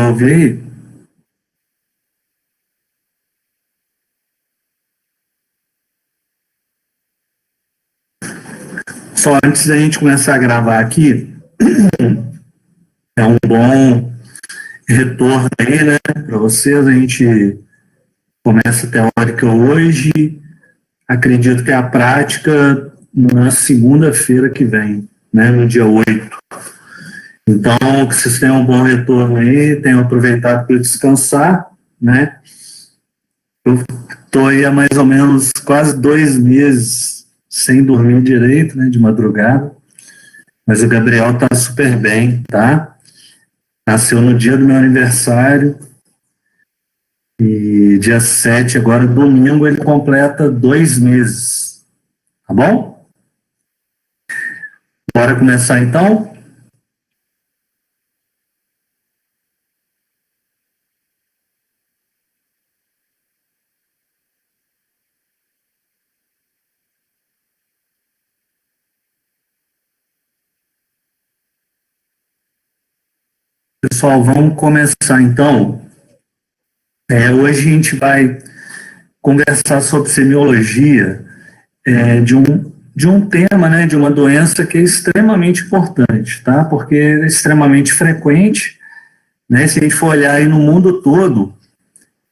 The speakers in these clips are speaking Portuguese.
ouvir aí? Só antes da gente começar a gravar aqui, é um bom retorno aí, né, para vocês. A gente começa a teórica hoje, acredito que a prática na segunda-feira que vem, né, no dia 8. Então, que vocês tenham um bom retorno aí, tenham aproveitado para descansar, né? Eu estou aí há mais ou menos quase 2 meses sem dormir direito, né, de madrugada, mas o Gabriel está super bem, tá? Nasceu no dia do meu aniversário e dia 7, agora domingo, ele completa 2 meses, tá bom? Bora começar então? Pessoal, vamos começar então. Hoje a gente vai conversar sobre semiologia de um tema, né, de uma doença que é extremamente importante, tá? Porque é extremamente frequente, né? Se a gente for olhar aí no mundo todo,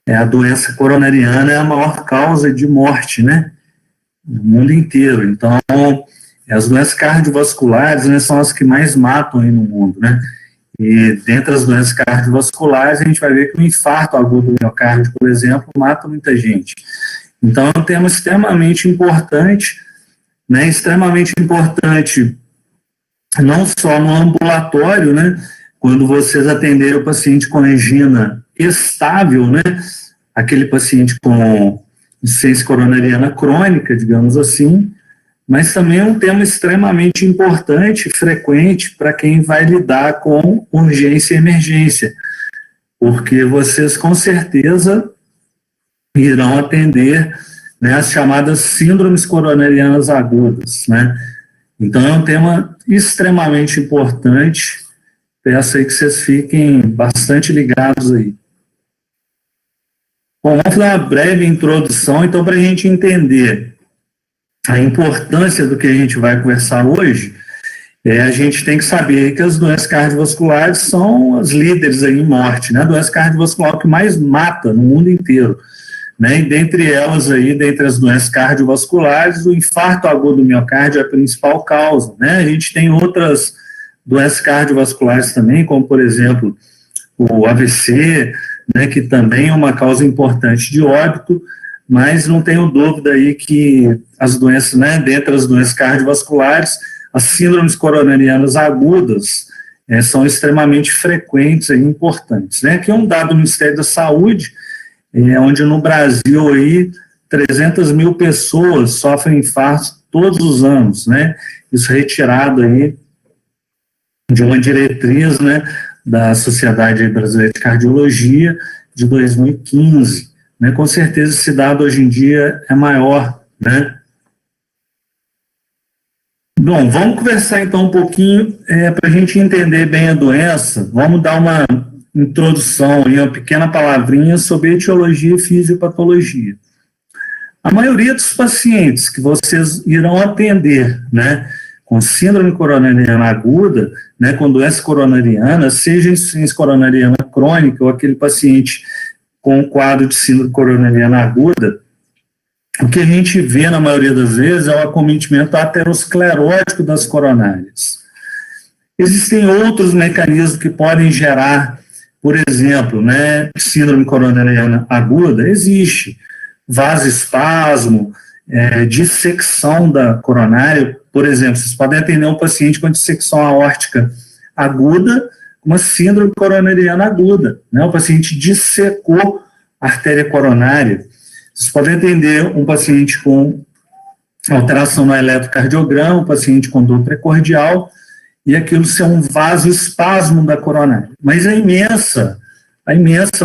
a doença coronariana é a maior causa de morte, né? No mundo inteiro. Então, as doenças cardiovasculares, né, são as que mais matam aí no mundo, né? E dentre as doenças cardiovasculares, a gente vai ver que o infarto agudo do miocárdio, por exemplo, mata muita gente. Então, é um tema extremamente importante, né? Extremamente importante não só no ambulatório, né? Quando vocês atenderem o paciente com angina estável, né? Aquele paciente com insuficiência coronariana crônica, digamos assim, mas também é um tema extremamente importante, frequente, para quem vai lidar com urgência e emergência, porque vocês com certeza irão atender, né, as chamadas síndromes coronarianas agudas, né? Então é um tema extremamente importante, peço aí que vocês fiquem bastante ligados aí. Bom, vamos dar uma breve introdução, então, para a gente entender a importância do que a gente vai conversar hoje. A gente tem que saber que as doenças cardiovasculares são as líderes aí em morte, né? A doença cardiovascular que mais mata no mundo inteiro, né? E dentre elas aí, dentre as doenças cardiovasculares, o infarto agudo do miocárdio é a principal causa, né? A gente tem outras doenças cardiovasculares também, como por exemplo o AVC, né, que também é uma causa importante de óbito, mas não tenho dúvida aí que as doenças, né, dentre as doenças cardiovasculares, as síndromes coronarianas agudas são extremamente frequentes e importantes, né? Aqui é um dado do Ministério da Saúde, onde no Brasil aí 300 mil pessoas sofrem infarto todos os anos, né? Isso retirado aí de uma diretriz, né, da Sociedade Brasileira de Cardiologia de 2015, né? Com certeza esse dado hoje em dia é maior, né? Bom, vamos conversar então um pouquinho para a gente entender bem a doença. Vamos dar uma introdução, uma pequena palavrinha sobre etiologia e fisiopatologia. A maioria dos pacientes que vocês irão atender, né, com síndrome coronariana aguda, né, com doença coronariana, seja insuficiência coronariana crônica ou aquele paciente com quadro de síndrome coronariana aguda, o que a gente vê na maioria das vezes é o acometimento aterosclerótico das coronárias. Existem outros mecanismos que podem gerar, por exemplo, né, síndrome coronariana aguda, existe vasoespasmo, dissecção da coronária, por exemplo, vocês podem atender um paciente com dissecção aórtica aguda, uma síndrome coronariana aguda, né? O paciente dissecou a artéria coronária. Vocês podem atender um paciente com alteração no eletrocardiograma, um paciente com dor precordial, e aquilo ser um vasoespasmo da coronária. Mas a imensa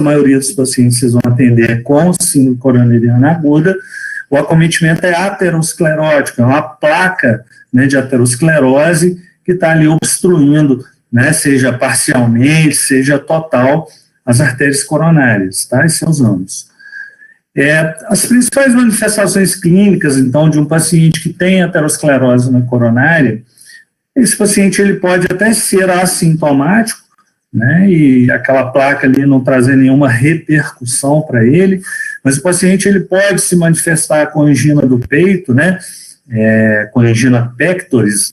maioria dos pacientes que vocês vão atender com síndrome coronariana aguda, o acometimento é aterosclerótico, é uma placa, né, de aterosclerose que está ali obstruindo, né, seja parcialmente, seja total, as artérias coronárias, tá? E seus ânus. As principais manifestações clínicas, então, de um paciente que tem aterosclerose na coronária, esse paciente ele pode até ser assintomático, né, e aquela placa ali não trazer nenhuma repercussão para ele, mas o paciente ele pode se manifestar com angina do peito, né, com angina pectoris,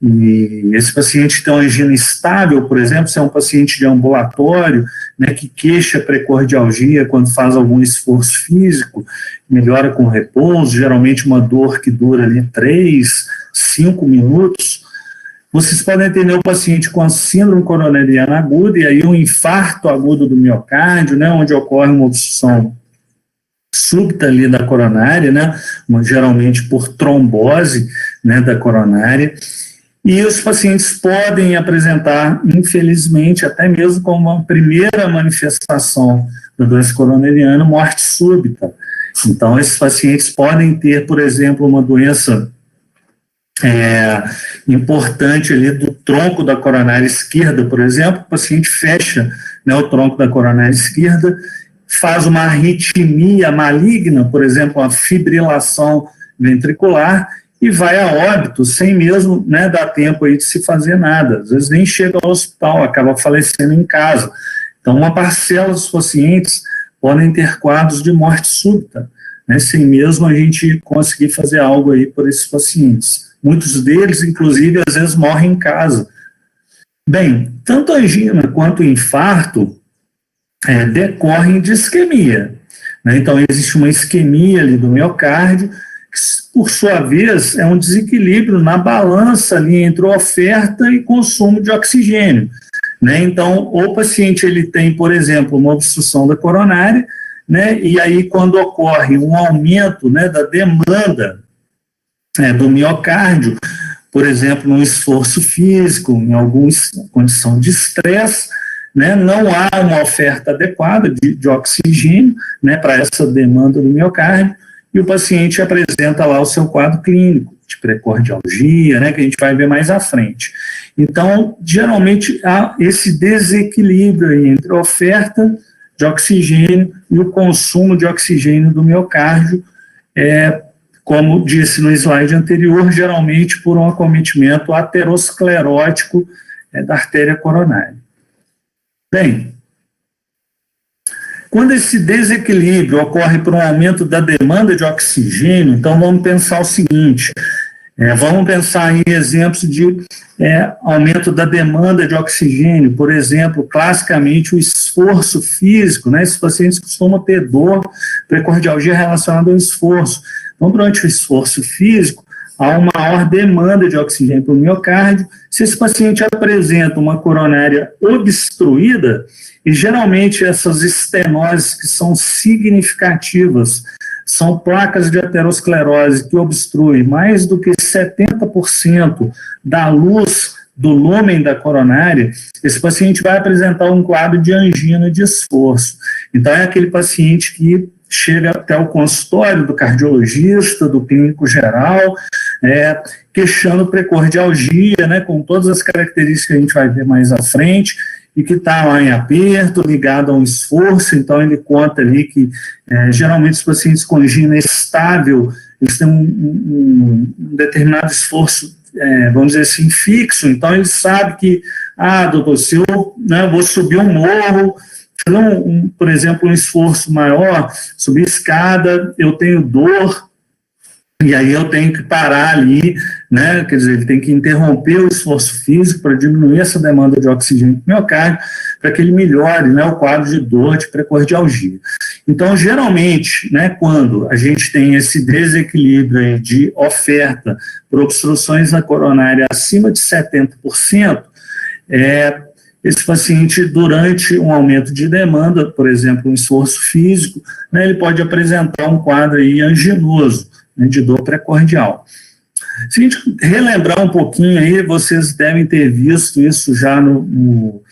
e esse paciente tem uma angina estável, por exemplo, se é um paciente de ambulatório, né, que queixa precordialgia quando faz algum esforço físico, melhora com repouso, geralmente uma dor que dura ali 3, 5 minutos, vocês podem atender o paciente com a síndrome coronariana aguda, e aí um infarto agudo do miocárdio, né, onde ocorre uma obstrução súbita ali da coronária, né, geralmente por trombose, né, da coronária, e os pacientes podem apresentar, infelizmente, até mesmo como uma primeira manifestação da doença coronariana, morte súbita. Então, esses pacientes podem ter, por exemplo, uma doença importante ali do tronco da coronária esquerda, por exemplo, o paciente fecha, né, o tronco da coronária esquerda, faz uma arritmia maligna, por exemplo, uma fibrilação ventricular, e vai a óbito, sem mesmo, né, dar tempo aí de se fazer nada. Às vezes nem chega ao hospital, acaba falecendo em casa. Então, uma parcela dos pacientes podem ter quadros de morte súbita, né, sem mesmo a gente conseguir fazer algo aí por esses pacientes. Muitos deles, inclusive, às vezes morrem em casa. Bem, tanto a angina quanto o infarto decorrem de isquemia, né? Então, existe uma isquemia ali do miocárdio, que, por sua vez, é um desequilíbrio na balança ali entre oferta e consumo de oxigênio, né? Então, o paciente ele tem, por exemplo, uma obstrução da coronária, né? E aí, quando ocorre um aumento, né, da demanda do miocárdio, por exemplo, num esforço físico, em alguma condição de estresse, né, não há uma oferta adequada de oxigênio, né, para essa demanda do miocárdio, e o paciente apresenta lá o seu quadro clínico de precordialgia, né, que a gente vai ver mais à frente. Então, geralmente, há esse desequilíbrio aí entre a oferta de oxigênio e o consumo de oxigênio do miocárdio, como disse no slide anterior, geralmente por um acometimento aterosclerótico da artéria coronária. Bem, quando esse desequilíbrio ocorre por um aumento da demanda de oxigênio, então vamos pensar o seguinte, vamos pensar em exemplos de aumento da demanda de oxigênio, por exemplo, classicamente o esforço físico, né? Esses pacientes costumam ter dor, precordialgia relacionada ao esforço. Então, durante o esforço físico, há uma maior demanda de oxigênio para o miocárdio. Se esse paciente apresenta uma coronária obstruída, e geralmente essas estenoses que são significativas, são placas de aterosclerose que obstruem mais do que 70% da luz do lúmen da coronária, esse paciente vai apresentar um quadro de angina de esforço. Então, é aquele paciente que chega até o consultório do cardiologista, do clínico geral, queixando precordialgia, né, com todas as características que a gente vai ver mais à frente, e que está lá em aperto, ligado a um esforço. Então ele conta ali que geralmente os pacientes com angina estável, eles têm um determinado esforço, vamos dizer assim, fixo. Então ele sabe que, doutor, se eu vou subir um morro, por exemplo, um esforço maior, subir escada, eu tenho dor, e aí eu tenho que parar ali, né? Quer dizer, ele tem que interromper o esforço físico para diminuir essa demanda de oxigênio no miocárdio, para que ele melhore, né, o quadro de dor, de precordialgia. Então, geralmente, né, quando a gente tem esse desequilíbrio aí de oferta por obstruções na coronária acima de 70%, esse paciente, durante um aumento de demanda, por exemplo, um esforço físico, né, ele pode apresentar um quadro aí anginoso, né, de dor precordial. Se a gente relembrar um pouquinho aí, vocês devem ter visto isso já no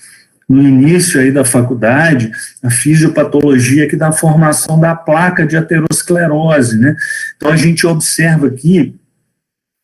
início aí da faculdade, a fisiopatologia que dá a formação da placa de aterosclerose, né? Então a gente observa aqui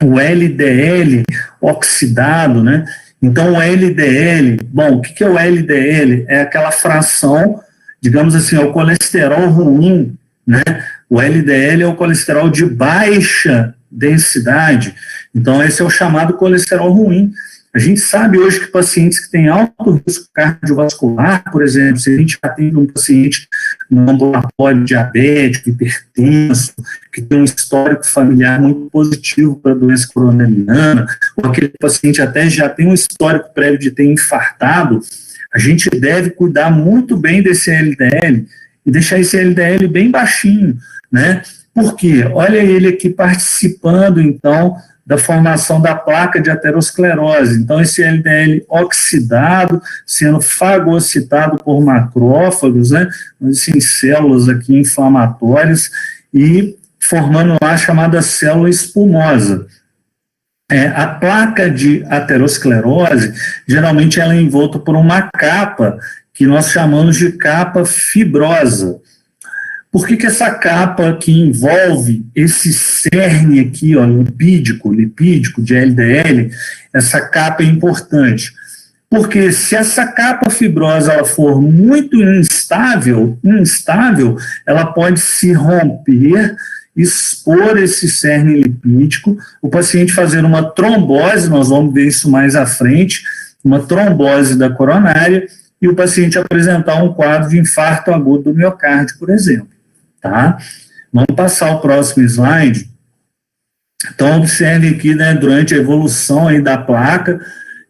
o LDL oxidado, né? Então, o LDL, bom, o que é o LDL? É aquela fração, digamos assim, é o colesterol ruim, né? O LDL é o colesterol de baixa densidade. Então, esse é o chamado colesterol ruim. A gente sabe hoje que pacientes que têm alto risco cardiovascular, por exemplo, se a gente atende um paciente no ambulatório diabético, hipertenso, que tem um histórico familiar muito positivo para a doença coronariana, ou aquele paciente até já tem um histórico prévio de ter infartado, a gente deve cuidar muito bem desse LDL e deixar esse LDL bem baixinho, né? Por quê? Olha ele aqui participando, então, da formação da placa de aterosclerose. Então, esse LDL oxidado, sendo fagocitado por macrófagos, né, assim, células aqui inflamatórias, e formando lá a chamada célula espumosa. A placa de aterosclerose, geralmente ela é envolta por uma capa, que nós chamamos de capa fibrosa. Por que essa capa que envolve esse cerne aqui, ó, lipídico de LDL, essa capa é importante? Porque se essa capa fibrosa ela for muito instável, ela pode se romper, expor esse cerne lipídico, o paciente fazer uma trombose, nós vamos ver isso mais à frente, uma trombose da coronária, e o paciente apresentar um quadro de infarto agudo do miocárdio, por exemplo. Tá? Vamos passar o próximo slide. Então, observe aqui, né, durante a evolução aí da placa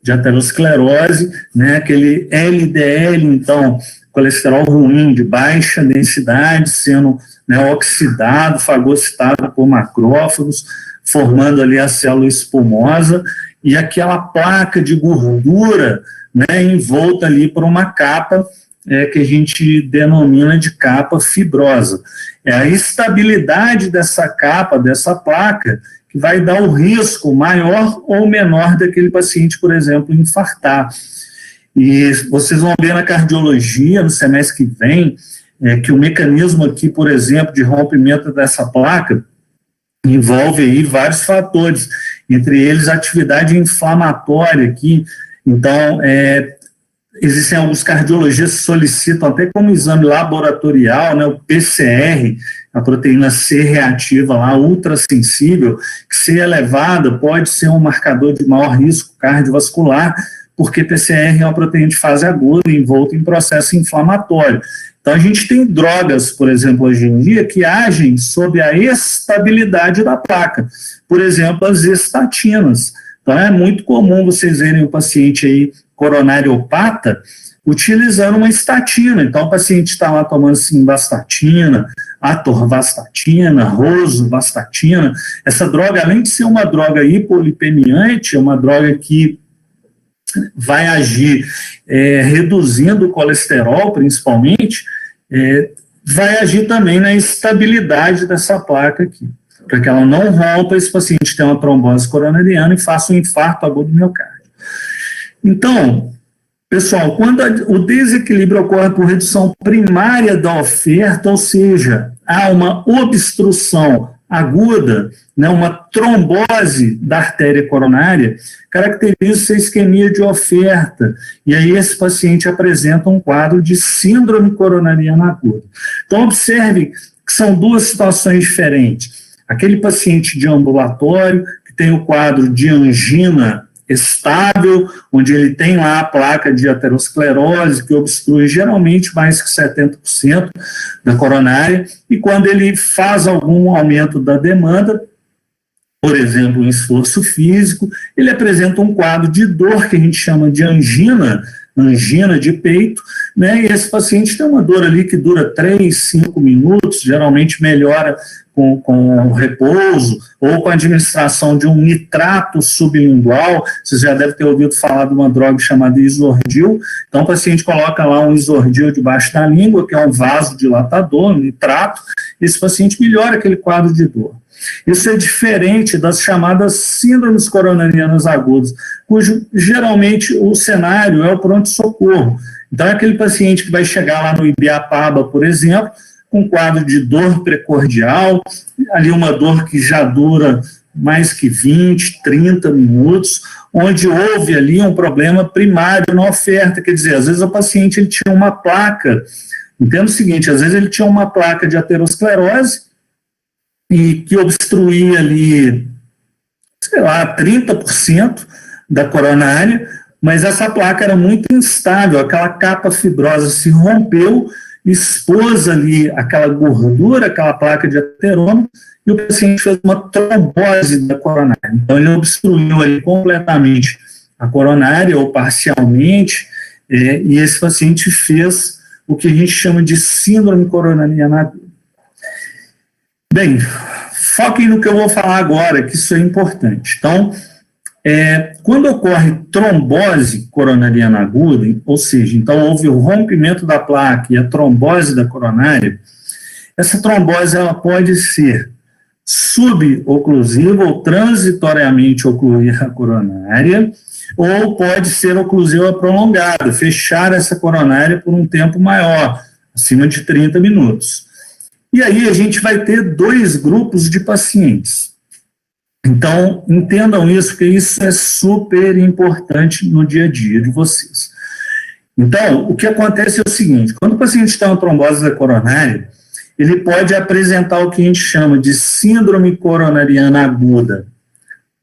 de aterosclerose, né, aquele LDL, então, colesterol ruim de baixa densidade, sendo, né, oxidado, fagocitado por macrófagos, formando ali a célula espumosa, e aquela placa de gordura, né, envolta ali por uma capa que a gente denomina de capa fibrosa. É a estabilidade dessa capa, dessa placa, que vai dar o risco maior ou menor daquele paciente, por exemplo, infartar. E vocês vão ver na cardiologia, no semestre que vem, que o mecanismo aqui, por exemplo, de rompimento dessa placa, envolve aí vários fatores, entre eles a atividade inflamatória aqui. Então, existem alguns cardiologistas que solicitam até como exame laboratorial, né, o PCR, a proteína C reativa lá, ultrassensível, que se elevada pode ser um marcador de maior risco cardiovascular, porque PCR é uma proteína de fase aguda envolta em processo inflamatório. Então, a gente tem drogas, por exemplo, hoje em dia, que agem sobre a estabilidade da placa. Por exemplo, as estatinas. Então, é muito comum vocês verem o paciente aí coronariopata utilizando uma estatina. Então, o paciente está lá tomando simvastatina, atorvastatina, rosuvastatina. Essa droga, além de ser uma droga hipolipemiante, é uma droga que vai agir reduzindo o colesterol, principalmente, vai agir também na estabilidade dessa placa aqui, para que ela não rompa, esse paciente tenha uma trombose coronariana e faça um infarto agudo do miocárdio. Então, pessoal, quando o desequilíbrio ocorre por redução primária da oferta, ou seja, há uma obstrução aguda, né, uma trombose da artéria coronária, caracteriza-se a isquemia de oferta, e aí esse paciente apresenta um quadro de síndrome coronariana aguda. Então, observe que são duas situações diferentes. Aquele paciente de ambulatório, que tem o quadro de angina estável, onde ele tem lá a placa de aterosclerose, que obstrui geralmente mais que 70% da coronária, e quando ele faz algum aumento da demanda, por exemplo, um esforço físico, ele apresenta um quadro de dor que a gente chama de angina de peito, né, e esse paciente tem uma dor ali que dura 3, 5 minutos, geralmente melhora com repouso ou com a administração de um nitrato sublingual. Vocês já devem ter ouvido falar de uma droga chamada Isordil. Então, o paciente coloca lá um Isordil debaixo da língua, que é um vasodilatador, um nitrato, e esse paciente melhora aquele quadro de dor. Isso é diferente das chamadas síndromes coronarianas agudas, cujo geralmente o cenário é o pronto-socorro. Então, é aquele paciente que vai chegar lá no Ibiapaba, por exemplo, com quadro de dor precordial, ali uma dor que já dura mais que 20, 30 minutos, onde houve ali um problema primário na oferta, quer dizer, às vezes o paciente ele tinha uma placa, entenda o seguinte, às vezes ele tinha uma placa de aterosclerose e que obstruía ali, sei lá, 30% da coronária, mas essa placa era muito instável, aquela capa fibrosa se rompeu, expôs ali aquela gordura, aquela placa de ateroma, e o paciente fez uma trombose da coronária. Então, ele obstruiu ali completamente a coronária, ou parcialmente, e esse paciente fez o que a gente chama de síndrome coronariana aguda. Bem, foquem no que eu vou falar agora, que isso é importante. Então, quando ocorre trombose coronariana aguda, ou seja, então houve o rompimento da placa e a trombose da coronária, essa trombose ela pode ser suboclusiva ou transitoriamente ocluir a coronária, ou pode ser oclusiva prolongada, fechar essa coronária por um tempo maior, acima de 30 minutos. E aí a gente vai ter dois grupos de pacientes. Então, entendam isso, porque isso é super importante no dia a dia de vocês. Então, o que acontece é o seguinte, quando o paciente está com trombose da coronária, ele pode apresentar o que a gente chama de síndrome coronariana aguda,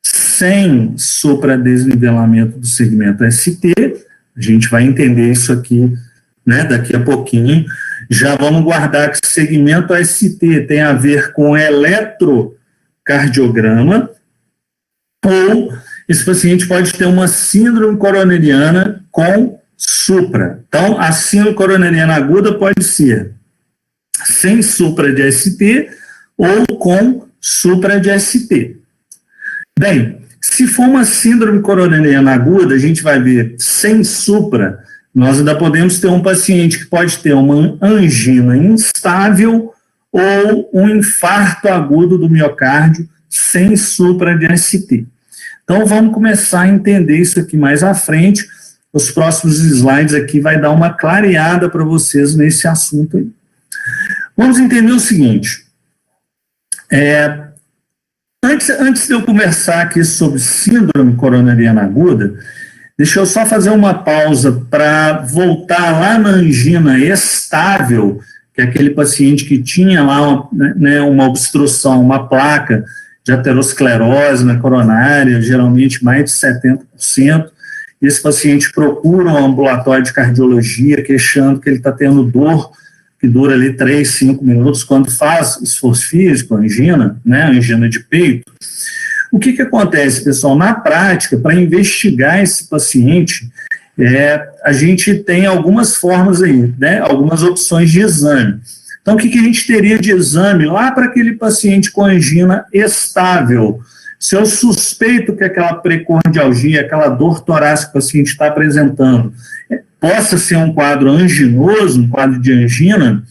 sem supradesnivelamento do segmento ST, a gente vai entender isso aqui, né, daqui a pouquinho. Já vamos guardar que o segmento ST tem a ver com eletrocardiograma, ou esse paciente pode ter uma síndrome coronariana com supra. Então, a síndrome coronariana aguda pode ser sem supra de ST ou com supra de ST. Bem, se for uma síndrome coronariana aguda, a gente vai ver sem supra, nós ainda podemos ter um paciente que pode ter uma angina instável ou um infarto agudo do miocárdio sem supra de ST. Então, vamos começar a entender isso aqui mais à frente. Os próximos slides aqui vai dar uma clareada para vocês nesse assunto aí. Vamos entender o seguinte. Antes de eu conversar aqui sobre síndrome coronariana aguda, deixa eu só fazer uma pausa para voltar lá na angina estável, que é aquele paciente que tinha lá uma obstrução, uma placa de aterosclerose na coronária, geralmente mais de 70%, e esse paciente procura um ambulatório de cardiologia, queixando que ele está tendo dor, que dura ali 3, 5 minutos, quando faz esforço físico, angina, né, angina de peito. O que acontece, pessoal? Na prática, para investigar esse paciente, a gente tem algumas formas aí, né, algumas opções de exame. Então, o que a gente teria de exame lá para aquele paciente com angina estável? Se eu suspeito que aquela precordialgia, aquela dor torácica que o paciente está apresentando, possa ser um quadro anginoso, um quadro de angina,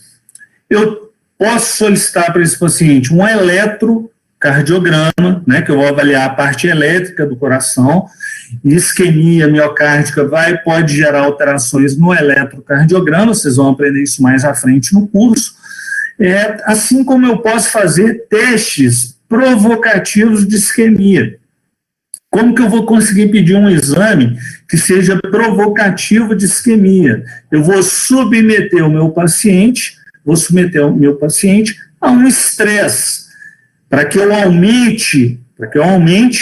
eu posso solicitar para esse paciente um eletrocardiograma, né, que eu vou avaliar a parte elétrica do coração, isquemia miocárdica pode gerar alterações no eletrocardiograma, vocês vão aprender isso mais à frente no curso, assim como eu posso fazer testes provocativos de isquemia. Como que eu vou conseguir pedir um exame que seja provocativo de isquemia? Eu vou submeter o meu paciente a um estresse, para que eu aumente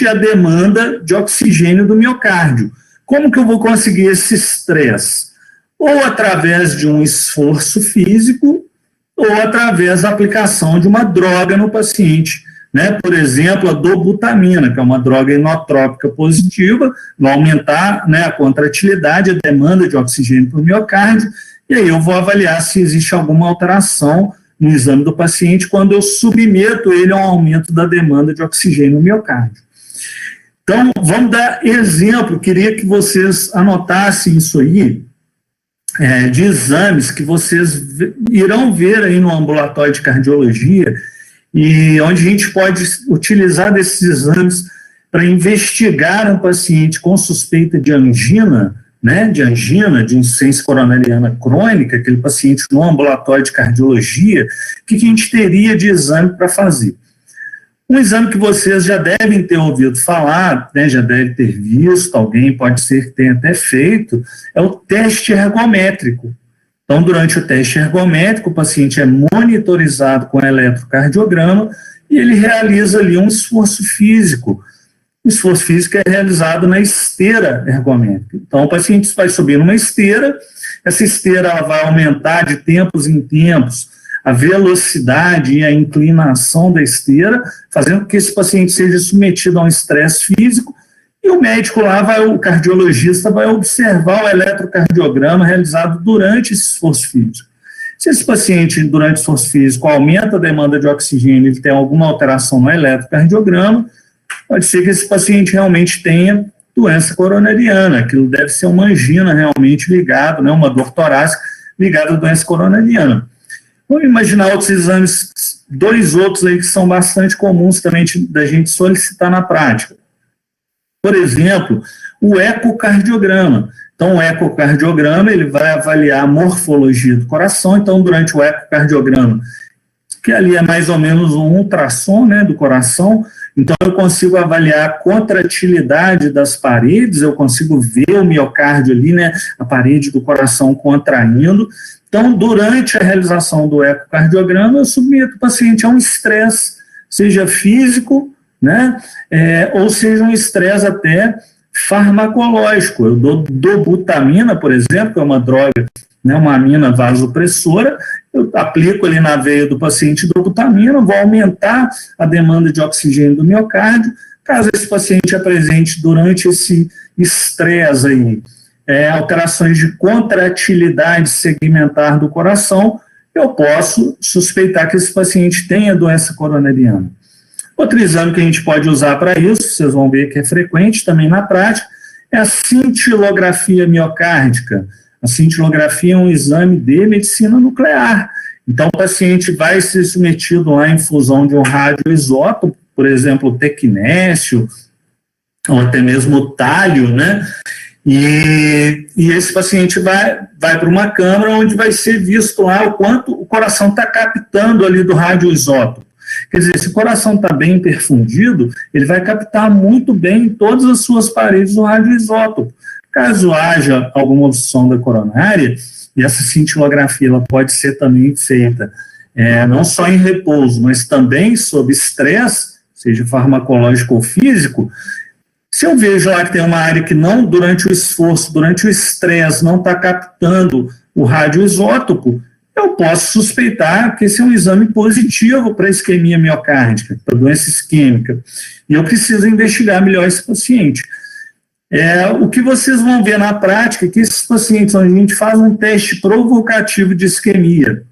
a demanda de oxigênio do miocárdio. Como que eu vou conseguir esse estresse? Ou através de um esforço físico, ou através da aplicação de uma droga no paciente, né? Por exemplo, a dobutamina, que é uma droga inotrópica positiva, vai aumentar, né, a contratilidade, a demanda de oxigênio para o miocárdio, e aí eu vou avaliar se existe alguma alteração no exame do paciente quando eu submeto ele a um aumento da demanda de oxigênio no miocárdio. Então, vamos dar exemplo, queria que vocês anotassem isso aí, de exames que vocês irão ver aí no ambulatório de cardiologia, e onde a gente pode utilizar desses exames para investigar um paciente com suspeita de angina, né, de insuficiência coronariana crônica, aquele paciente no ambulatório de cardiologia, o que a gente teria de exame para fazer? Um exame que vocês já devem ter ouvido falar, né, já devem ter visto, alguém pode ser que tenha até feito, é o teste ergométrico. Então, durante o teste ergométrico, o paciente é monitorizado com eletrocardiograma e ele realiza ali um esforço físico. O esforço físico é realizado na esteira ergométrica. Então, o paciente vai subir numa esteira, essa esteira ela vai aumentar de tempos em tempos a velocidade e a inclinação da esteira, fazendo com que esse paciente seja submetido a um estresse físico, e o médico lá, o cardiologista, vai observar o eletrocardiograma realizado durante esse esforço físico. Se esse paciente, durante o esforço físico, aumenta a demanda de oxigênio, ele tem alguma alteração no eletrocardiograma, pode ser que esse paciente realmente tenha doença coronariana, aquilo deve ser uma angina realmente ligada, né, uma dor torácica ligada à doença coronariana. Vamos imaginar outros exames, 2 outros aí que são bastante comuns também da gente solicitar na prática. Por exemplo, o ecocardiograma. Então, o ecocardiograma, ele vai avaliar a morfologia do coração. Então, durante o ecocardiograma, que ali é mais ou menos um ultrassom, né, do coração, então eu consigo avaliar a contratilidade das paredes, eu consigo ver o miocárdio ali, né, a parede do coração contraindo. Então, durante a realização do ecocardiograma, eu submeto o paciente a um estresse, seja físico, né, ou seja um estresse até farmacológico. Eu dou dobutamina, por exemplo, que é uma droga, né, uma amina vasopressora, eu aplico ali na veia do paciente dobutamina, vou aumentar a demanda de oxigênio do miocárdio, caso esse paciente apresente durante esse estresse aí, alterações de contratilidade segmentar do coração, eu posso suspeitar que esse paciente tenha doença coronariana. Outro exame que a gente pode usar para isso, vocês vão ver que é frequente também na prática, é a cintilografia miocárdica. A cintilografia é um exame de medicina nuclear. Então, o paciente vai ser submetido à infusão de um radioisótopo, por exemplo, o tecnécio, ou até mesmo o tálio, né? E esse paciente vai para uma câmara onde vai ser visto lá o quanto o coração está captando ali do radioisótopo. Quer dizer, se o coração está bem perfundido, ele vai captar muito bem todas as suas paredes do radioisótopo. Caso haja alguma obstrução da coronária, e essa cintilografia ela pode ser também feita não só em repouso, mas também sob estresse, seja farmacológico ou físico, se eu vejo lá que tem uma área que não, durante o esforço, durante o estresse, não está captando o radioisótopo, eu posso suspeitar que esse é um exame positivo para isquemia miocárdica, para doença isquêmica, e eu preciso investigar melhor esse paciente. O que vocês vão ver na prática é que esses pacientes, onde a gente faz um teste provocativo de isquemia,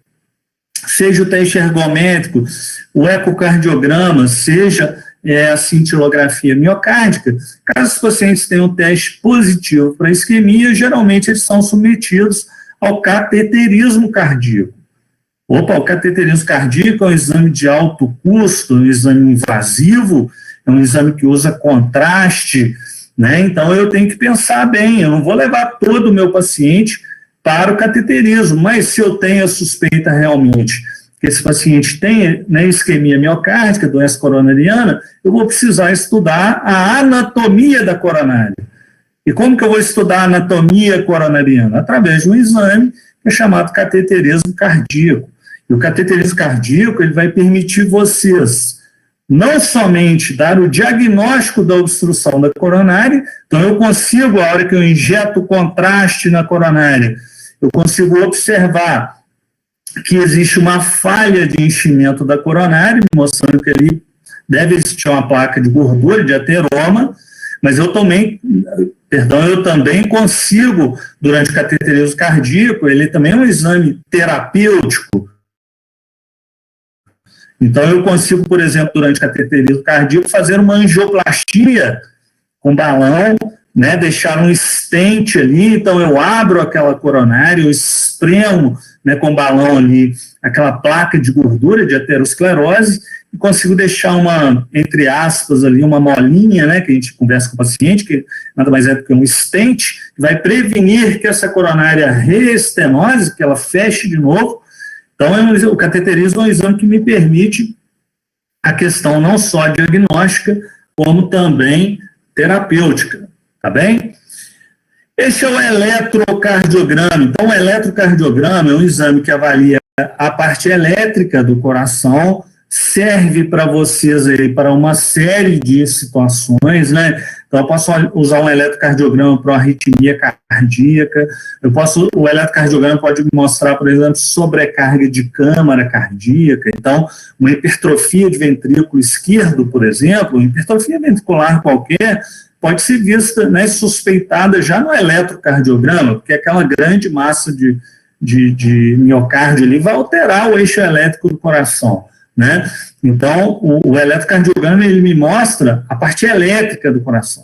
seja o teste ergométrico, o ecocardiograma, seja a cintilografia miocárdica, caso os pacientes tenham um teste positivo para isquemia, geralmente eles são submetidos ao cateterismo cardíaco. O cateterismo cardíaco é um exame de alto custo, um exame invasivo, é um exame que usa contraste, né? Então eu tenho que pensar bem, eu não vou levar todo o meu paciente para o cateterismo, mas se eu tenho a suspeita realmente que esse paciente tem, né, isquemia miocárdica, doença coronariana, eu vou precisar estudar a anatomia da coronária. E como que eu vou estudar a anatomia coronariana? Através de um exame que é chamado cateterismo cardíaco. E o cateterismo cardíaco ele vai permitir vocês não somente dar o diagnóstico da obstrução da coronária, então eu consigo, a hora que eu injeto o contraste na coronária, eu consigo observar que existe uma falha de enchimento da coronária, mostrando que ali deve existir uma placa de gordura, de ateroma, mas eu também consigo, durante o cateterismo cardíaco, ele também é um exame terapêutico. Então, eu consigo, por exemplo, durante o cateterismo cardíaco, fazer uma angioplastia com balão, né, deixar um stent ali, então eu abro aquela coronária, eu espremo, né, com balão ali aquela placa de gordura, de aterosclerose, e consigo deixar uma, entre aspas, ali, uma molinha, né, que a gente conversa com o paciente, que nada mais é do que um stent, que vai prevenir que essa coronária reestenose, que ela feche de novo. Então, o cateterismo é um exame que me permite a questão não só diagnóstica, como também terapêutica, tá bem? Esse é o eletrocardiograma. Então, o eletrocardiograma é um exame que avalia a parte elétrica do coração, serve para vocês aí para uma série de situações, né? Então, eu posso usar um eletrocardiograma para uma arritmia cardíaca, o eletrocardiograma pode me mostrar, por exemplo, sobrecarga de câmara cardíaca, então, uma hipertrofia de ventrículo esquerdo, por exemplo, uma hipertrofia ventricular qualquer, pode ser vista, né, suspeitada já no eletrocardiograma, porque aquela grande massa de miocárdio ali vai alterar o eixo elétrico do coração, né? Então, o eletrocardiograma, ele me mostra a parte elétrica do coração.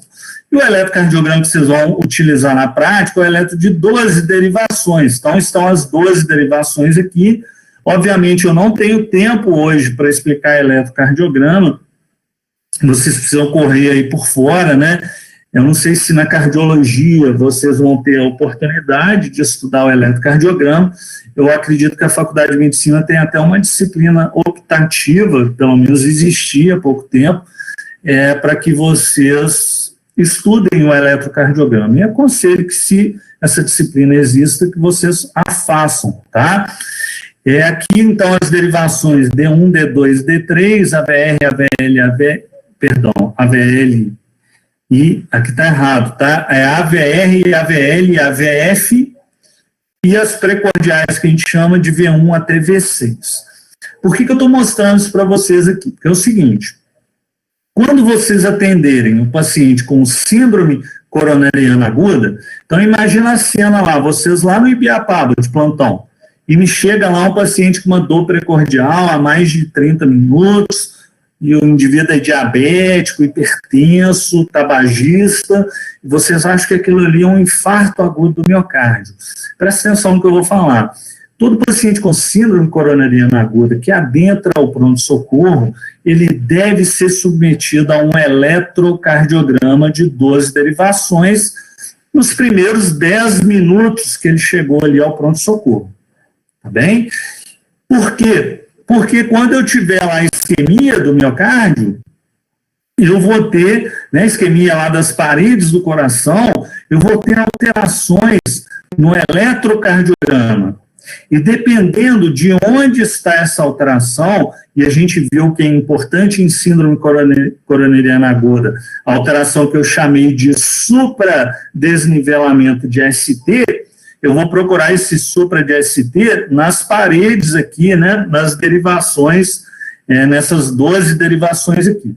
E o eletrocardiograma que vocês vão utilizar na prática é o eletro de 12 derivações. Então, estão as 12 derivações aqui. Obviamente, eu não tenho tempo hoje para explicar eletrocardiograma, vocês precisam correr aí por fora, né? Eu não sei se na cardiologia vocês vão ter a oportunidade de estudar o eletrocardiograma. Eu acredito que a Faculdade de Medicina tem até uma disciplina optativa, pelo menos existia há pouco tempo, para que vocês estudem o eletrocardiograma. E aconselho que, se essa disciplina exista, que vocês a façam, tá? Aqui, então, as derivações D1, D2, D3, AVR, AVL, AVL, e aqui está errado, tá? É AVR, AVL, AVF e as precordiais que a gente chama de V1 até V6. Por que eu estou mostrando isso para vocês aqui? Porque é o seguinte, quando vocês atenderem um paciente com síndrome coronariana aguda, então imagina a cena lá, vocês lá no Ibiapaba de plantão, e me chega lá um paciente com uma dor precordial há mais de 30 minutos, e o indivíduo é diabético, hipertenso, tabagista, e vocês acham que aquilo ali é um infarto agudo do miocárdio. Presta atenção no que eu vou falar. Todo paciente com síndrome coronariana aguda que adentra ao pronto-socorro, ele deve ser submetido a um eletrocardiograma de 12 derivações nos primeiros 10 minutos que ele chegou ali ao pronto-socorro. Tá bem? Por quê? Porque quando eu tiver lá a isquemia do miocárdio, eu vou ter, né, isquemia lá das paredes do coração, eu vou ter alterações no eletrocardiograma. E dependendo de onde está essa alteração, e a gente viu que é importante em síndrome coronariana aguda, a alteração que eu chamei de supradesnivelamento de ST, eu vou procurar esse supra de ST nas paredes aqui, né, nas derivações, nessas 12 derivações aqui.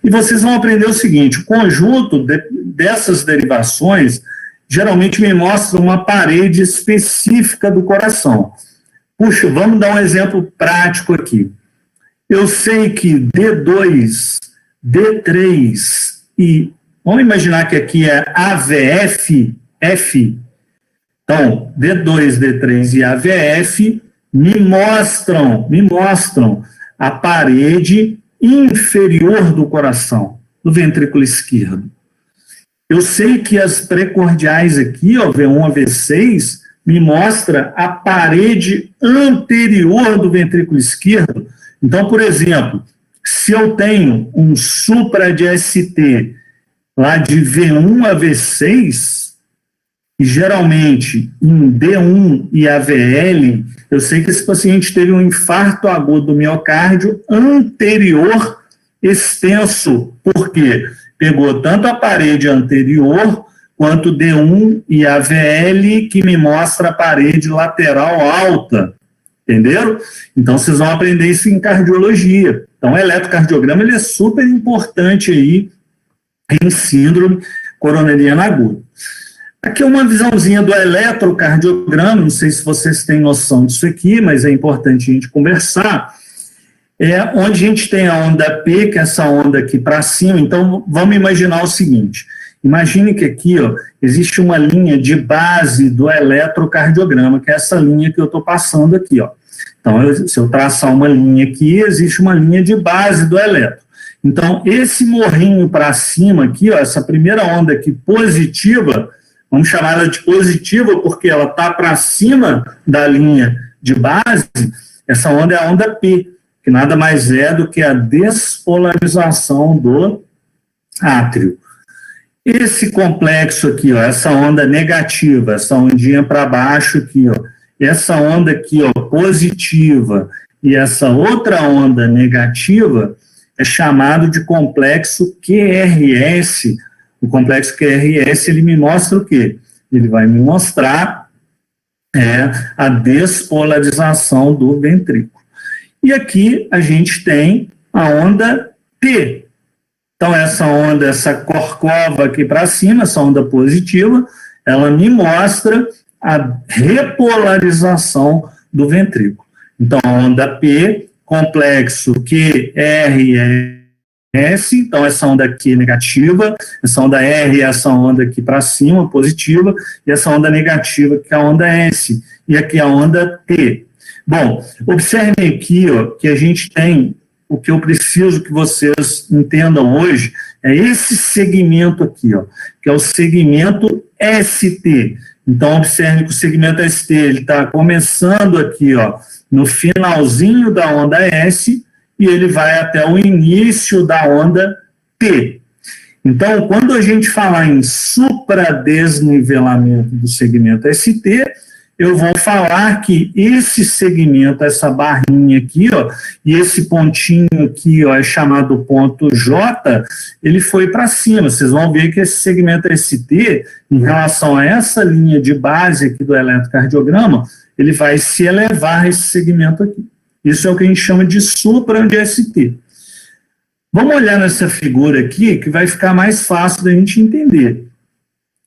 E vocês vão aprender o seguinte, o conjunto dessas derivações geralmente me mostra uma parede específica do coração. Puxa, vamos dar um exemplo prático aqui. Eu sei que D2, D3 e, vamos imaginar que aqui é AVF, F. Então, D2, D3 e AVF me mostram a parede inferior do coração, do ventrículo esquerdo. Eu sei que as precordiais aqui, ó, V1 a V6, me mostra a parede anterior do ventrículo esquerdo. Então, por exemplo, se eu tenho um supra de ST lá de V1 a V6, e geralmente em D1 e AVL, eu sei que esse paciente teve um infarto agudo do miocárdio anterior extenso. Por quê? Pegou tanto a parede anterior quanto D1 e AVL, que me mostra a parede lateral alta. Entenderam? Então, vocês vão aprender isso em cardiologia. Então, o eletrocardiograma ele é super importante aí em síndrome coronariana aguda. Aqui é uma visãozinha do eletrocardiograma, não sei se vocês têm noção disso aqui, mas é importante a gente conversar. Onde a gente tem a onda P, que é essa onda aqui para cima, então vamos imaginar o seguinte, imagine que aqui ó, existe uma linha de base do eletrocardiograma, que é essa linha que eu estou passando aqui. Ó. Então, se eu traçar uma linha aqui, existe uma linha de base do eletro. Então, esse morrinho para cima aqui, ó, essa primeira onda aqui positiva, vamos chamar ela de positiva porque ela está para cima da linha de base, essa onda é a onda P. que nada mais é do que a despolarização do átrio. Esse complexo aqui, ó, essa onda negativa, essa ondinha para baixo aqui, ó, essa onda aqui, ó, positiva, e essa outra onda negativa é chamado de complexo QRS. O complexo QRS, ele me mostra o quê? Ele vai me mostrar a despolarização do ventrículo. E aqui a gente tem a onda T. Então, essa onda, essa corcova aqui para cima, essa onda positiva, ela me mostra a repolarização do ventrículo. Então, a onda P, complexo QRS, então essa onda aqui é negativa, essa onda R é essa onda aqui para cima, positiva, e essa onda negativa que é a onda S, e aqui a onda T. Bom, observem aqui, ó, que a gente tem, o que eu preciso que vocês entendam hoje, é esse segmento aqui, ó, que é o segmento ST. Então, observe que o segmento ST está começando aqui, ó, no finalzinho da onda S, e ele vai até o início da onda T. Então, quando a gente falar em supradesnivelamento do segmento ST, eu vou falar que esse segmento, essa barrinha aqui, ó, e esse pontinho aqui, ó, é chamado ponto J, ele foi para cima. Vocês vão ver que esse segmento ST, em relação a essa linha de base aqui do eletrocardiograma, ele vai se elevar esse segmento aqui. Isso é o que a gente chama de supra de ST. Vamos olhar nessa figura aqui, que vai ficar mais fácil da gente entender.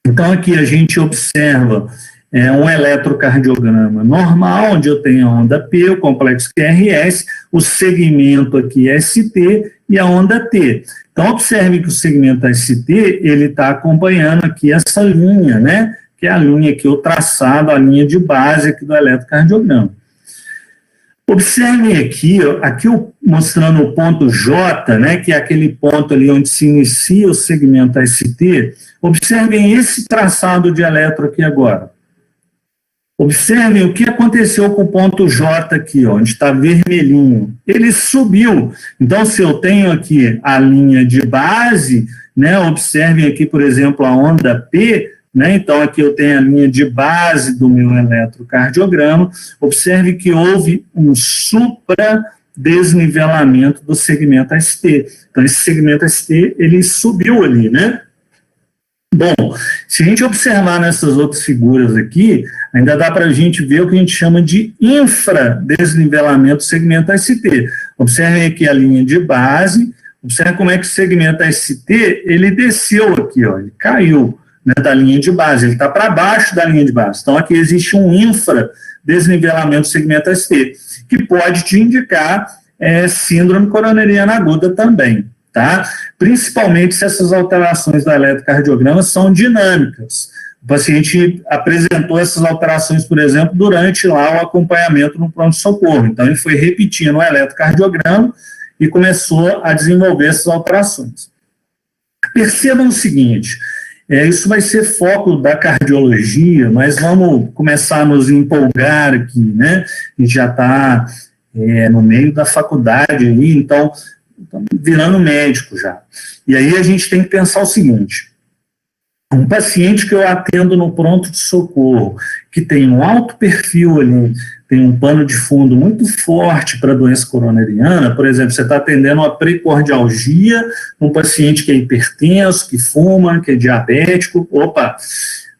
Então, aqui a gente observa um eletrocardiograma normal, onde eu tenho a onda P, o complexo QRS, o segmento aqui ST e a onda T. Então, observe que o segmento ST, ele está acompanhando aqui essa linha, né? Que é a linha aqui, o traçado, a linha de base aqui do eletrocardiograma. Observem aqui, ó, aqui mostrando o ponto J, né, que é aquele ponto ali onde se inicia o segmento ST. Observem esse traçado de eletro aqui agora. Observem o que aconteceu com o ponto J aqui, ó, onde está vermelhinho. Ele subiu. Então, se eu tenho aqui a linha de base, né, observem aqui, por exemplo, a onda P, né, então aqui eu tenho a linha de base do meu eletrocardiograma. Observe que houve um supradesnivelamento do segmento ST. Então, esse segmento ST, ele subiu ali, né? Bom, se a gente observar nessas outras figuras aqui, ainda dá para a gente ver o que a gente chama de infradesnivelamento do segmento ST. Observem aqui a linha de base, observem como é que o segmento ST, ele desceu aqui, ó, ele caiu, né, da linha de base, ele está para baixo da linha de base. Então, aqui existe um infradesnivelamento do segmento ST, que pode te indicar síndrome coronariana aguda também. Tá? Principalmente se essas alterações do eletrocardiograma são dinâmicas. O paciente apresentou essas alterações, por exemplo, durante lá o acompanhamento no pronto-socorro. Então, ele foi repetindo o eletrocardiograma e começou a desenvolver essas alterações. Percebam o seguinte, isso vai ser foco da cardiologia, mas vamos começar a nos empolgar aqui, né? A gente já está no meio da faculdade aí, então estamos virando médico já. E aí a gente tem que pensar o seguinte, um paciente que eu atendo no pronto-socorro, que tem um alto perfil ali, tem um pano de fundo muito forte para doença coronariana, por exemplo, você está atendendo uma precordialgia, um paciente que é hipertenso, que fuma, que é diabético, opa,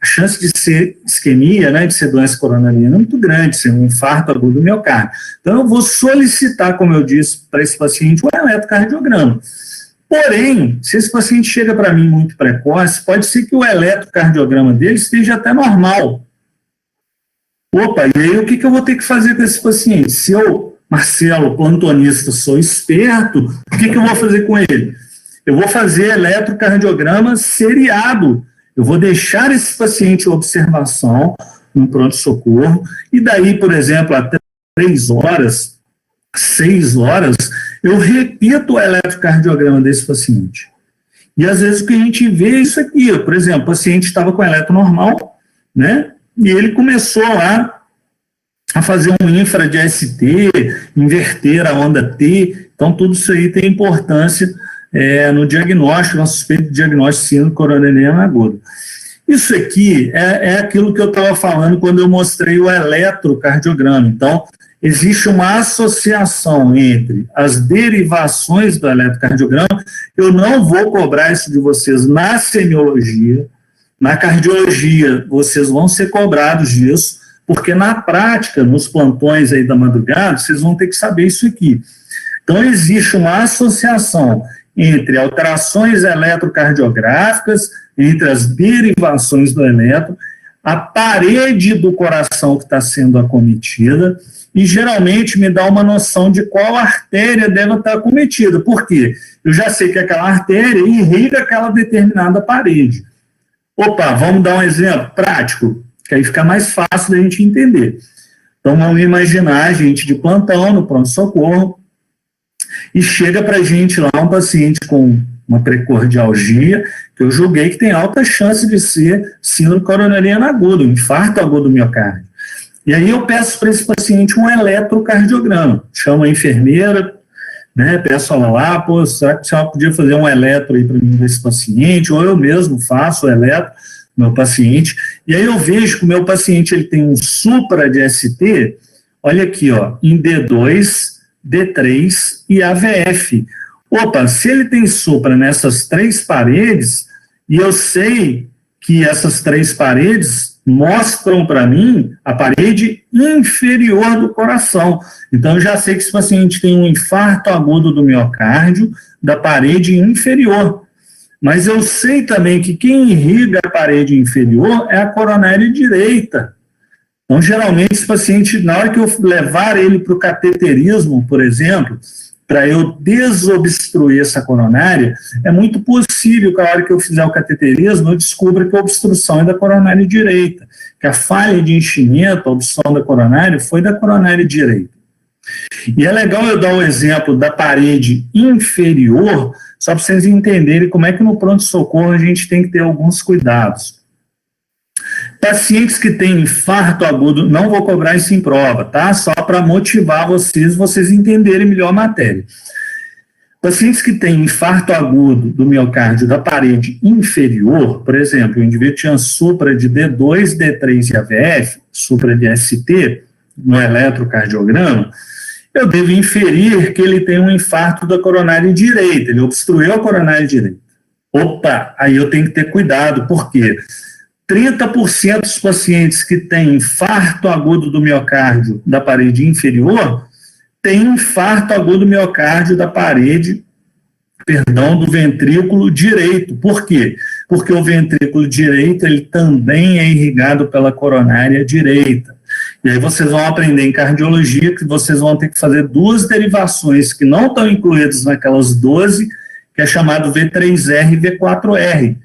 a chance de ser isquemia, né, de ser doença coronariana é muito grande, ser um infarto agudo do miocárdio. Então, eu vou solicitar, como eu disse, para esse paciente um eletrocardiograma. Porém, se esse paciente chega para mim muito precoce, pode ser que o eletrocardiograma dele esteja até normal. Opa, e aí o que eu vou ter que fazer com esse paciente? Se eu, Marcelo, plantonista, sou esperto, o que eu vou fazer com ele? Eu vou fazer eletrocardiograma seriado. Eu vou deixar esse paciente em observação no pronto-socorro, e daí, por exemplo, até 3 horas, 6 horas, eu repito o eletrocardiograma desse paciente. E às vezes o que a gente vê é isso aqui, ó, por exemplo, o paciente estava com eletro normal, né, e ele começou lá a fazer um infra de ST, inverter a onda T. Então, tudo isso aí tem importância no diagnóstico, na suspeita de diagnóstico de síndrome coronariana aguda. Isso aqui é aquilo que eu estava falando quando eu mostrei o eletrocardiograma. Então, existe uma associação entre as derivações do eletrocardiograma. Eu não vou cobrar isso de vocês na semiologia. Na cardiologia, vocês vão ser cobrados disso, porque na prática, nos plantões aí da madrugada, vocês vão ter que saber isso aqui. Então, existe uma associação entre alterações eletrocardiográficas, entre as derivações do eletro, a parede do coração que está sendo acometida, e geralmente me dá uma noção de qual artéria deve estar acometida. Por quê? Eu já sei que aquela artéria irriga aquela determinada parede. Opa, vamos dar um exemplo prático, que aí fica mais fácil da gente entender. Então, vamos imaginar a gente de plantão, no pronto-socorro, e chega para a gente lá um paciente com uma precordialgia, que eu julguei que tem alta chance de ser síndrome coronariana aguda, um infarto agudo do miocárdio. E aí eu peço para esse paciente um eletrocardiograma, chamo a enfermeira, né, peço ela lá, pô, será que a senhora podia fazer um eletro aí para mim desse paciente, ou eu mesmo faço o eletro do meu paciente, e aí eu vejo que o meu paciente ele tem um supra de ST, olha aqui, ó, em D2, D3 e AVF. Opa, se ele tem supra nessas três paredes, e eu sei que essas três paredes mostram para mim a parede inferior do coração. Então, eu já sei que esse paciente tem um infarto agudo do miocárdio da parede inferior. Mas eu sei também que quem irriga a parede inferior é a coronária direita. Então, geralmente, esse paciente, na hora que eu levar ele para o cateterismo, por exemplo, para eu desobstruir essa coronária, é muito possível que a hora que eu fizer o cateterismo, eu descubra que a obstrução é da coronária direita, que a falha de enchimento, a obstrução da coronária, foi da coronária direita. E é legal eu dar o exemplo da parede inferior, só para vocês entenderem como é que no pronto-socorro a gente tem que ter alguns cuidados. Pacientes que têm infarto agudo, não vou cobrar isso em prova, tá? Só para motivar vocês entenderem melhor a matéria. Pacientes que têm infarto agudo do miocárdio da parede inferior, por exemplo, o indivíduo tinha supra de D2, D3 e AVF, supra de ST, no eletrocardiograma, eu devo inferir que ele tem um infarto da coronária direita, ele obstruiu a coronária direita. Opa, aí eu tenho que ter cuidado, por quê? 30% dos pacientes que têm infarto agudo do miocárdio da parede inferior têm infarto agudo do miocárdio da parede, do ventrículo direito. Por quê? Porque o ventrículo direito ele também é irrigado pela coronária direita. E aí vocês vão aprender em cardiologia que vocês vão ter que fazer duas derivações que não estão incluídas naquelas 12, que é chamado V3R e V4R.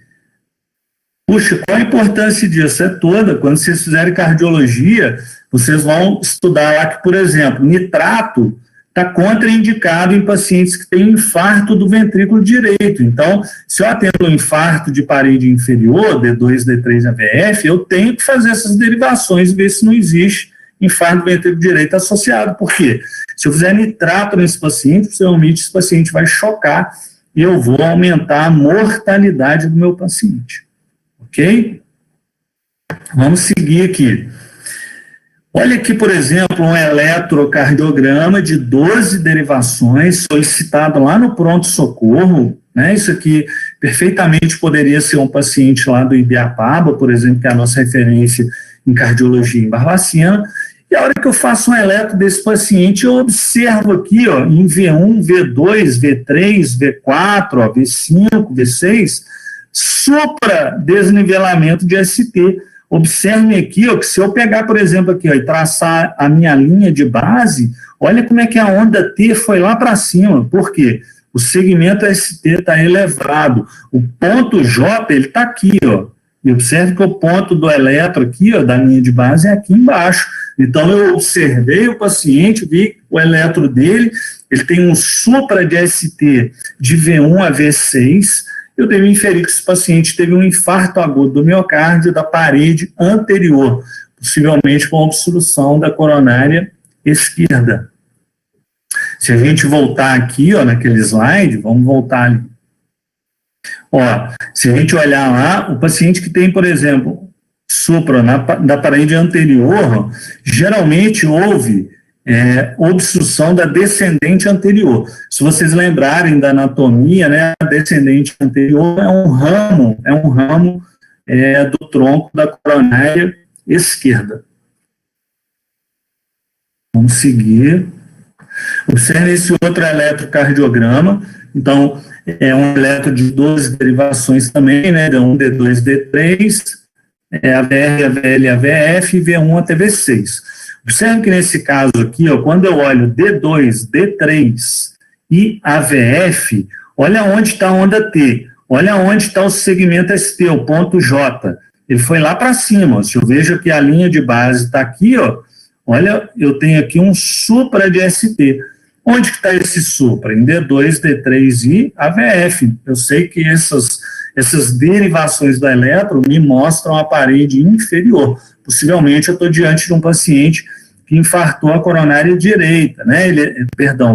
Puxa, qual a importância disso? É toda. Quando vocês fizerem cardiologia, vocês vão estudar lá que, por exemplo, nitrato está contraindicado em pacientes que têm infarto do ventrículo direito. Então, se eu atendo um infarto de parede inferior, D2, D3, AVF, eu tenho que fazer essas derivações e ver se não existe infarto do ventrículo direito associado. Por quê? Se eu fizer nitrato nesse paciente, possivelmente esse paciente vai chocar e eu vou aumentar a mortalidade do meu paciente. Ok? Vamos seguir aqui. Olha aqui, por exemplo, um eletrocardiograma de 12 derivações solicitado lá no pronto-socorro, né? Isso aqui perfeitamente poderia ser um paciente lá do Ibiapaba, por exemplo, que é a nossa referência em cardiologia em Barbacena. E a hora que eu faço um eletro desse paciente, eu observo aqui, ó, em V1, V2, V3, V4, ó, V5, V6, supra-desnivelamento de ST. Observem aqui, ó, que se eu pegar, por exemplo, aqui, ó, e traçar a minha linha de base, olha como é que a onda T foi lá para cima. Por quê? O segmento ST está elevado. O ponto J, ele está aqui, ó. E observe que o ponto do eletro aqui, ó, da linha de base, é aqui embaixo. Então, eu observei o paciente, vi o eletro dele, ele tem um supra de ST de V1 a V6, eu devo inferir que esse paciente teve um infarto agudo do miocárdio da parede anterior. possivelmente com obstrução da coronária esquerda. Se a gente voltar aqui, ó, naquele slide, vamos voltar ali. Ó, se a gente olhar lá, o paciente que tem, por exemplo, supra da parede anterior, geralmente houve obstrução da descendente anterior. Se vocês lembrarem da anatomia, né, a descendente anterior é um ramo do tronco da coronária esquerda. Vamos seguir. Observe esse outro eletrocardiograma. Então, é um eletro de 12 derivações também, né? D1, D2, D3, AVR, AVL, AVF e V1 até V6. Observe que nesse caso aqui, ó, quando eu olho D2, D3 e AVF, olha onde está a onda T, olha onde está o segmento ST, o ponto J. Ele foi lá para cima. Ó. Se eu vejo que a linha de base está aqui, ó, olha, eu tenho aqui um supra de ST. Onde que está esse supra? Em D2, D3 e AVF. Eu sei que essas derivações do eletro me mostram a parede inferior. Possivelmente eu estou diante de um paciente que infartou a coronária direita, né?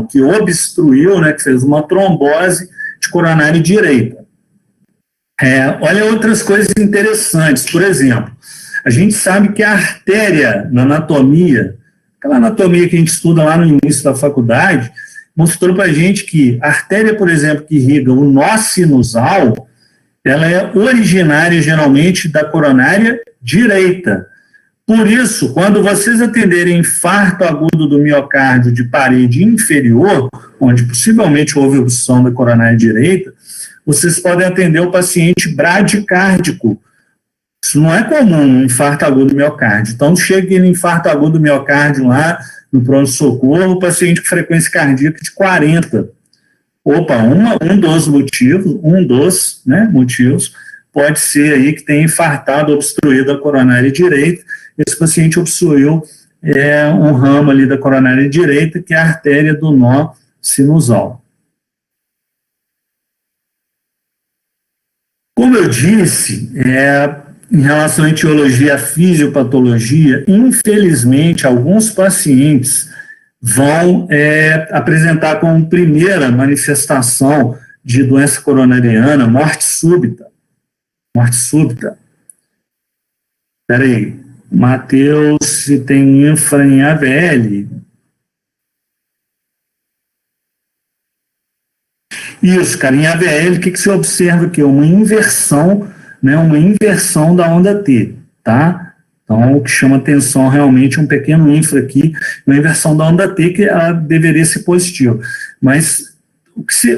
Que obstruiu, né? Que fez uma trombose de coronária direita. Olha outras coisas interessantes. Por exemplo, a gente sabe que a artéria na anatomia, aquela anatomia que a gente estuda lá no início da faculdade, mostrou para a gente que a artéria, por exemplo, que irriga o nó sinusal, ela é originária, geralmente, da coronária direita. Por isso, quando vocês atenderem infarto agudo do miocárdio de parede inferior, onde possivelmente houve obstrução da coronária direita, vocês podem atender o paciente bradicárdico. Isso não é comum no infarto agudo do miocárdio. Então, chega no infarto agudo do miocárdio lá, no pronto-socorro, o paciente com frequência cardíaca de 40. Opa, um dos motivos pode ser aí que tem infartado, obstruído a coronária direita. Esse paciente obstruiu um ramo ali da coronária direita, que é a artéria do nó sinusal. Como eu disse, em relação à etiologia, à fisiopatologia, infelizmente, alguns pacientes vão apresentar como primeira manifestação de doença coronariana morte súbita. Morte súbita. Espera aí. Matheus, se tem infra em AVL. Isso, cara, em AVL, o que você observa aqui? Uma inversão, né, uma inversão da onda T, tá? Então, o que chama atenção realmente é um pequeno infra aqui, uma inversão da onda T, que ela deveria ser positiva. Mas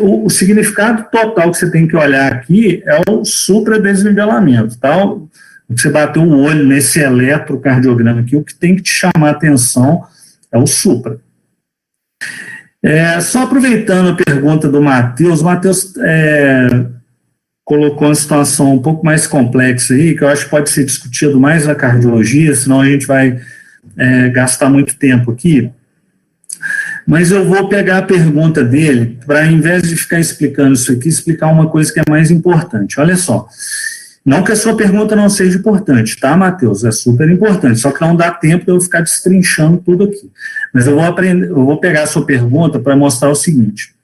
o significado total que você tem que olhar aqui é o supradesnivelamento, tá? Você bateu o olho nesse eletrocardiograma aqui, o que tem que te chamar a atenção é o supra. Só aproveitando a pergunta do Matheus, o Matheus colocou uma situação um pouco mais complexa aí, que eu acho que pode ser discutido mais na cardiologia, senão a gente vai gastar muito tempo aqui. Mas eu vou pegar a pergunta dele, para, ao invés de ficar explicando isso aqui, explicar uma coisa que é mais importante. Olha só, não que a sua pergunta não seja importante, tá, Matheus? É super importante, só que não dá tempo de eu ficar destrinchando tudo aqui. Mas eu vou pegar a sua pergunta para mostrar o seguinte.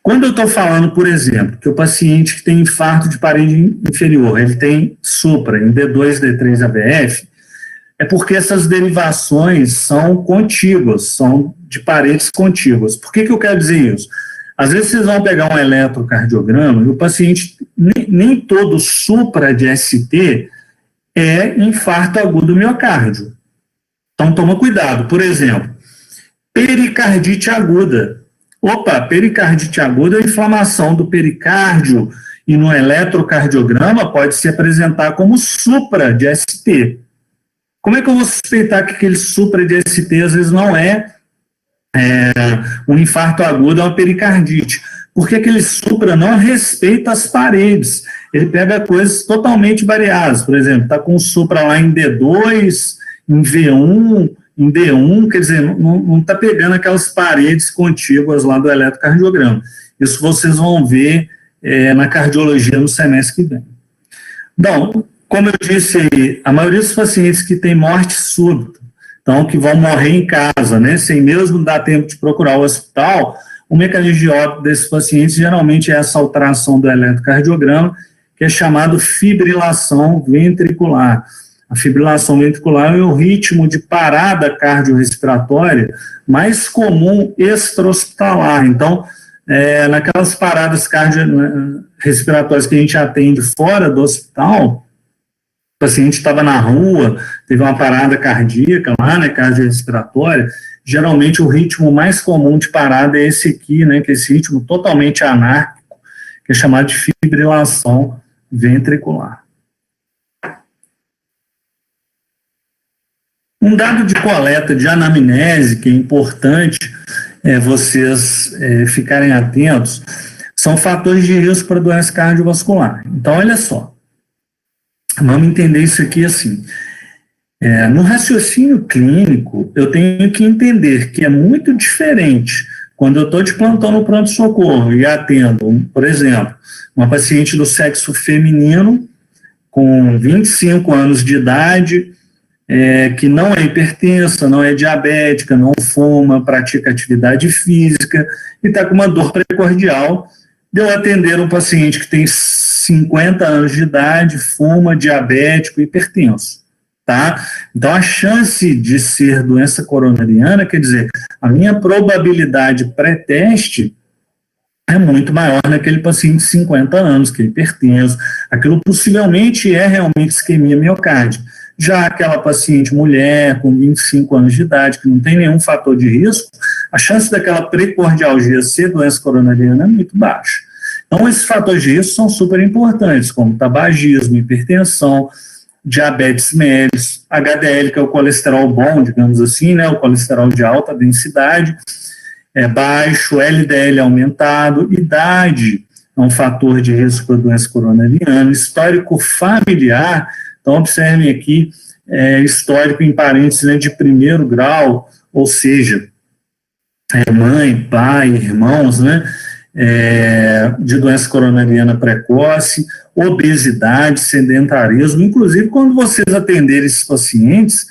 Quando eu estou falando, por exemplo, que o paciente que tem infarto de parede inferior, ele tem supra em D2, D3, AVF, é porque essas derivações são contíguas, são de paredes contíguas. Por que eu quero dizer isso? Às vezes vocês vão pegar um eletrocardiograma e o paciente, nem todo supra de ST é infarto agudo do miocárdio. Então toma cuidado. Por exemplo, pericardite aguda. Opa, pericardite aguda é inflamação do pericárdio e no eletrocardiograma pode se apresentar como supra de ST. Como é que eu vou suspeitar que aquele supra de ST às vezes não é um infarto agudo, é uma pericardite? Porque aquele supra não respeita as paredes. Ele pega coisas totalmente variadas. Por exemplo, está com o supra lá em D2, em V1, em D1, quer dizer, não está pegando aquelas paredes contíguas lá do eletrocardiograma. Isso vocês vão ver na cardiologia no semestre que vem. Então, como eu disse aí, a maioria dos pacientes que tem morte súbita, então que vão morrer em casa, né, sem mesmo dar tempo de procurar o hospital, o mecanismo de óbito desses pacientes geralmente é essa alteração do eletrocardiograma, que é chamado fibrilação ventricular. A fibrilação ventricular é o ritmo de parada cardiorrespiratória mais comum extra-hospitalar. Então, naquelas paradas cardiorrespiratórias que a gente atende fora do hospital, o paciente estava na rua, teve uma parada cardíaca lá, né, cardiorrespiratória, geralmente o ritmo mais comum de parada é esse aqui, né, que é esse ritmo totalmente anárquico, que é chamado de fibrilação ventricular. Um dado de coleta de anamnese que é importante vocês ficarem atentos são fatores de risco para doença cardiovascular. Então, olha só, vamos entender isso aqui assim. No raciocínio clínico, eu tenho que entender que é muito diferente quando eu estou de plantão no pronto-socorro e atendo, por exemplo, uma paciente do sexo feminino com 25 anos de idade, que não é hipertensa, não é diabética, não fuma, pratica atividade física e está com uma dor precordial, de eu atender um paciente que tem 50 anos de idade, fuma, diabético, hipertenso. Tá? Então, a chance de ser doença coronariana, quer dizer, a minha probabilidade pré-teste é muito maior naquele paciente de 50 anos, que é hipertenso, aquilo possivelmente é realmente isquemia miocárdica. Já aquela paciente mulher com 25 anos de idade, que não tem nenhum fator de risco, a chance daquela precordialgia ser doença coronariana é muito baixa. Então, esses fatores de risco são super importantes, como tabagismo, hipertensão, diabetes mellitus, HDL, que é o colesterol bom, digamos assim, né, o colesterol de alta densidade, baixo, LDL aumentado, idade é um fator de risco para doença coronariana, histórico familiar, então observem aqui, histórico em parentes, né, de primeiro grau, ou seja, mãe, pai, irmãos, né, de doença coronariana precoce, obesidade, sedentarismo. Inclusive, quando vocês atenderem esses pacientes,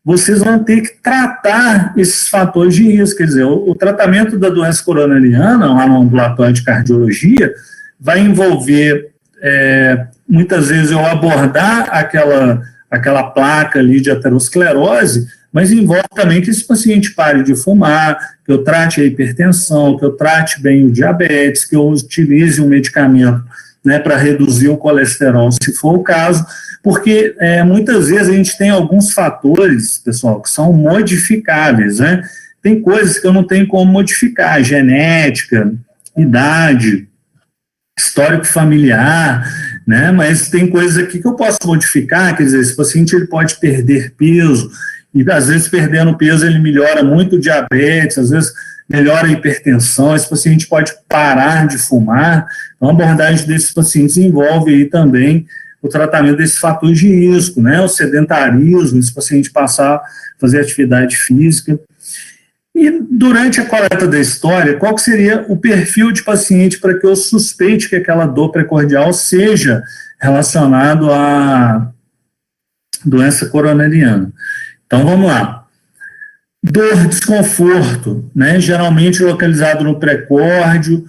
vocês vão ter que tratar esses fatores de risco. Quer dizer, o tratamento da doença coronariana, lá no ambulatório de cardiologia, vai envolver, muitas vezes, eu abordar aquela placa ali de aterosclerose, mas envolve também que esse paciente pare de fumar, que eu trate a hipertensão, que eu trate bem o diabetes, que eu utilize um medicamento, né, para reduzir o colesterol, se for o caso, porque muitas vezes a gente tem alguns fatores, pessoal, que são modificáveis, né? Tem coisas que eu não tenho como modificar, genética, idade, histórico familiar, né? Mas tem coisas aqui que eu posso modificar, quer dizer, esse paciente ele pode perder peso, e às vezes perdendo peso ele melhora muito o diabetes, às vezes melhora a hipertensão, esse paciente pode parar de fumar. Então, a abordagem desses pacientes envolve aí também o tratamento desses fatores de risco, né, o sedentarismo, esse paciente passar a fazer atividade física. E durante a coleta da história, qual que seria o perfil de paciente para que eu suspeite que aquela dor precordial seja relacionado à doença coronariana? Então, vamos lá. Dor, desconforto, né, geralmente localizado no precórdio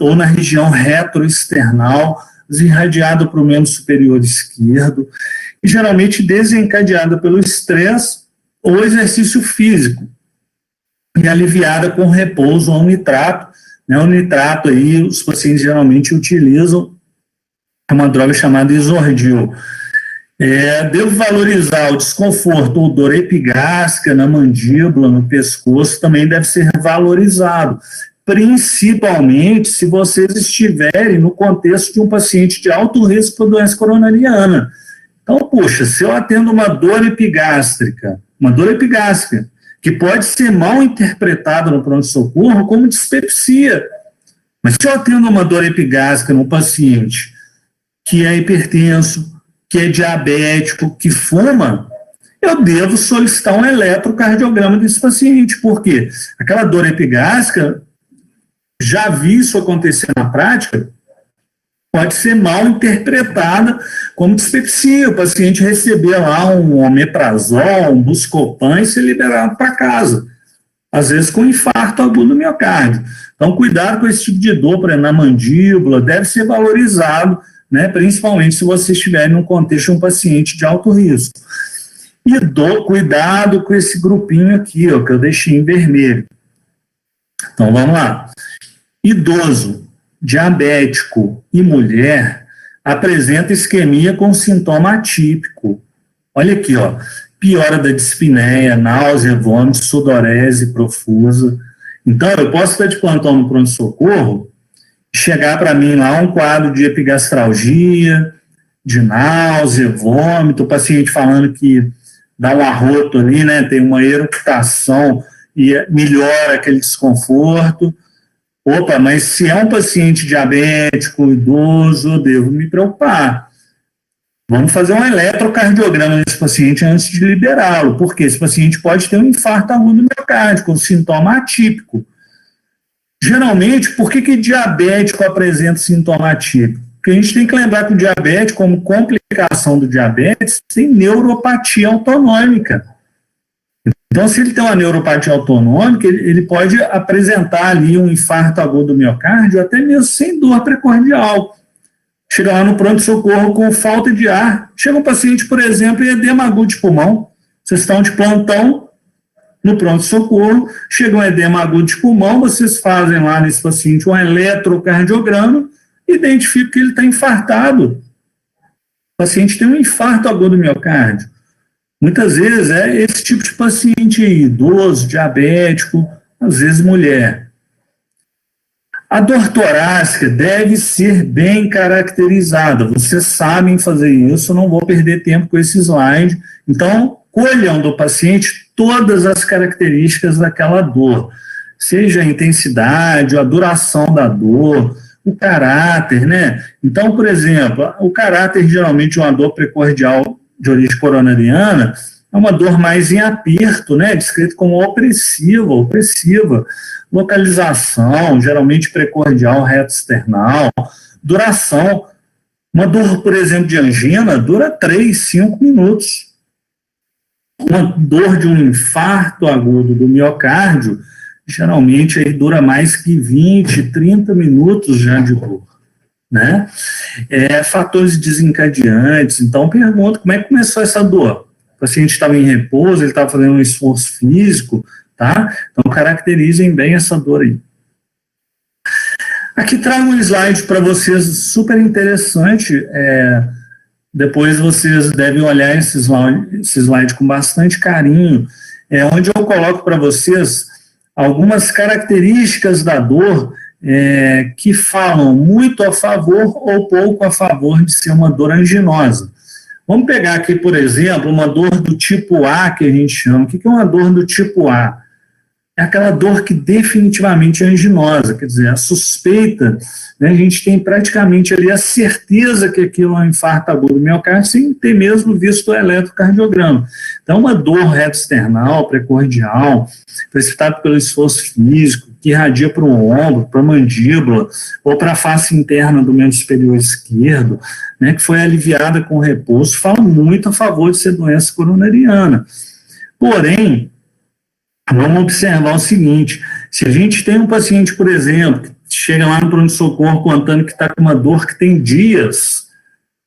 ou na região retroesternal, irradiado para o membro superior esquerdo, e geralmente desencadeada pelo estresse ou exercício físico, e aliviada com repouso ou nitrato. Né, o nitrato aí os pacientes geralmente utilizam uma droga chamada Isordil. Devo valorizar o desconforto ou dor epigástrica na mandíbula, no pescoço, também deve ser valorizado, principalmente se vocês estiverem no contexto de um paciente de alto risco para doença coronariana. Então, puxa, se eu atendo uma dor epigástrica, que pode ser mal interpretada no pronto-socorro como dispepsia, mas se eu atendo uma dor epigástrica num paciente que é hipertenso, que é diabético, que fuma, eu devo solicitar um eletrocardiograma desse paciente. Por quê? Aquela dor epigástrica, já vi isso acontecer na prática, pode ser mal interpretada como dispepsia. O paciente receber lá um omeprazol, um Buscopan e ser liberado para casa, às vezes com infarto agudo do miocárdio. Então, cuidado com esse tipo de dor, por exemplo, na mandíbula, deve ser valorizado, né, principalmente se você estiver num contexto de um paciente de alto risco. E cuidado com esse grupinho aqui, ó, que eu deixei em vermelho. Então, vamos lá. Idoso, diabético e mulher apresenta isquemia com sintoma atípico. Olha aqui, ó, piora da dispneia, náusea, vômito, sudorese profusa. Então, eu posso estar de plantão no pronto-socorro, chegar para mim lá um quadro de epigastralgia, de náusea, vômito, o paciente falando que dá um arroto ali, né, tem uma eructação e melhora aquele desconforto. Opa, mas se é um paciente diabético, idoso, eu devo me preocupar. Vamos fazer um eletrocardiograma nesse paciente antes de liberá-lo, porque esse paciente pode ter um infarto agudo miocárdico, um sintoma atípico. Geralmente, por que diabético apresenta sintoma atípico? Porque a gente tem que lembrar que o diabetes, como complicação do diabetes, tem neuropatia autonômica. Então, se ele tem uma neuropatia autonômica, ele pode apresentar ali um infarto agudo do miocárdio, até mesmo sem dor precordial. Chega lá no pronto-socorro com falta de ar. Chega um paciente, por exemplo, em edema agudo de pulmão. Vocês estão de plantão no pronto-socorro, chega um edema agudo de pulmão, vocês fazem lá nesse paciente um eletrocardiograma, identificam que ele está infartado. O paciente tem um infarto agudo do miocárdio. Muitas vezes é esse tipo de paciente idoso, diabético, às vezes mulher. A dor torácica deve ser bem caracterizada. Vocês sabem fazer isso, não vou perder tempo com esse slide. Então, colham do paciente todas as características daquela dor, seja a intensidade, a duração da dor, o caráter, né? Então, por exemplo, o caráter geralmente de uma dor precordial de origem coronariana é uma dor mais em aperto, né? Descrito como opressiva, localização, geralmente precordial reto external, duração. Uma dor, por exemplo, de angina dura 3, 5 minutos. Uma dor de um infarto agudo do miocárdio, geralmente aí dura mais que 20, 30 minutos já de dor, né? Fatores desencadeantes, então pergunto, como é que começou essa dor? O paciente estava em repouso, ele estava fazendo um esforço físico, tá? Então caracterizem bem essa dor aí. Aqui trago um slide para vocês super interessante, depois vocês devem olhar esse slide com bastante carinho, onde eu coloco para vocês algumas características da dor que falam muito a favor ou pouco a favor de ser uma dor anginosa. Vamos pegar aqui, por exemplo, uma dor do tipo A, que a gente chama. O que é uma dor do tipo A? É aquela dor que definitivamente é anginosa, quer dizer, a suspeita, né, a gente tem praticamente ali a certeza que aquilo é um infarto agudo do miocárdio sem ter mesmo visto o eletrocardiograma. Então, uma dor reto external, precordial, precipitada pelo esforço físico, que irradia para o ombro, para a mandíbula, ou para a face interna do membro superior esquerdo, né, que foi aliviada com repouso, fala muito a favor de ser doença coronariana. Porém, vamos observar o seguinte, se a gente tem um paciente, por exemplo, que chega lá no pronto-socorro contando que está com uma dor que tem dias,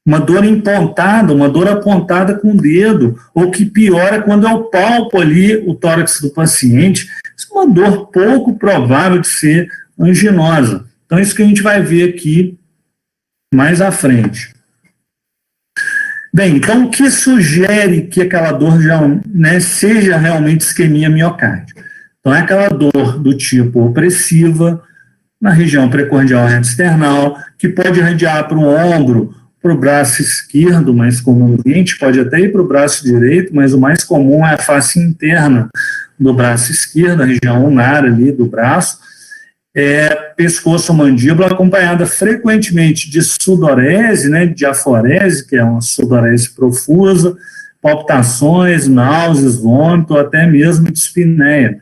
uma dor empontada, uma dor apontada com o dedo, ou que piora quando eu palpo ali o tórax do paciente, isso é uma dor pouco provável de ser anginosa. Então, isso que a gente vai ver aqui mais à frente. Bem, então o que sugere que aquela dor já, né, seja realmente isquemia miocárdica? Então é aquela dor do tipo opressiva, na região precordial reto external, que pode irradiar para o ombro, para o braço esquerdo, mais comumente, pode até ir para o braço direito, mas o mais comum é a face interna do braço esquerdo, a região ulnar ali do braço, pescoço ou mandíbula, acompanhada frequentemente de sudorese, né, de diaforese, que é uma sudorese profusa, palpitações, náuseas, vômito, ou até mesmo dispneia.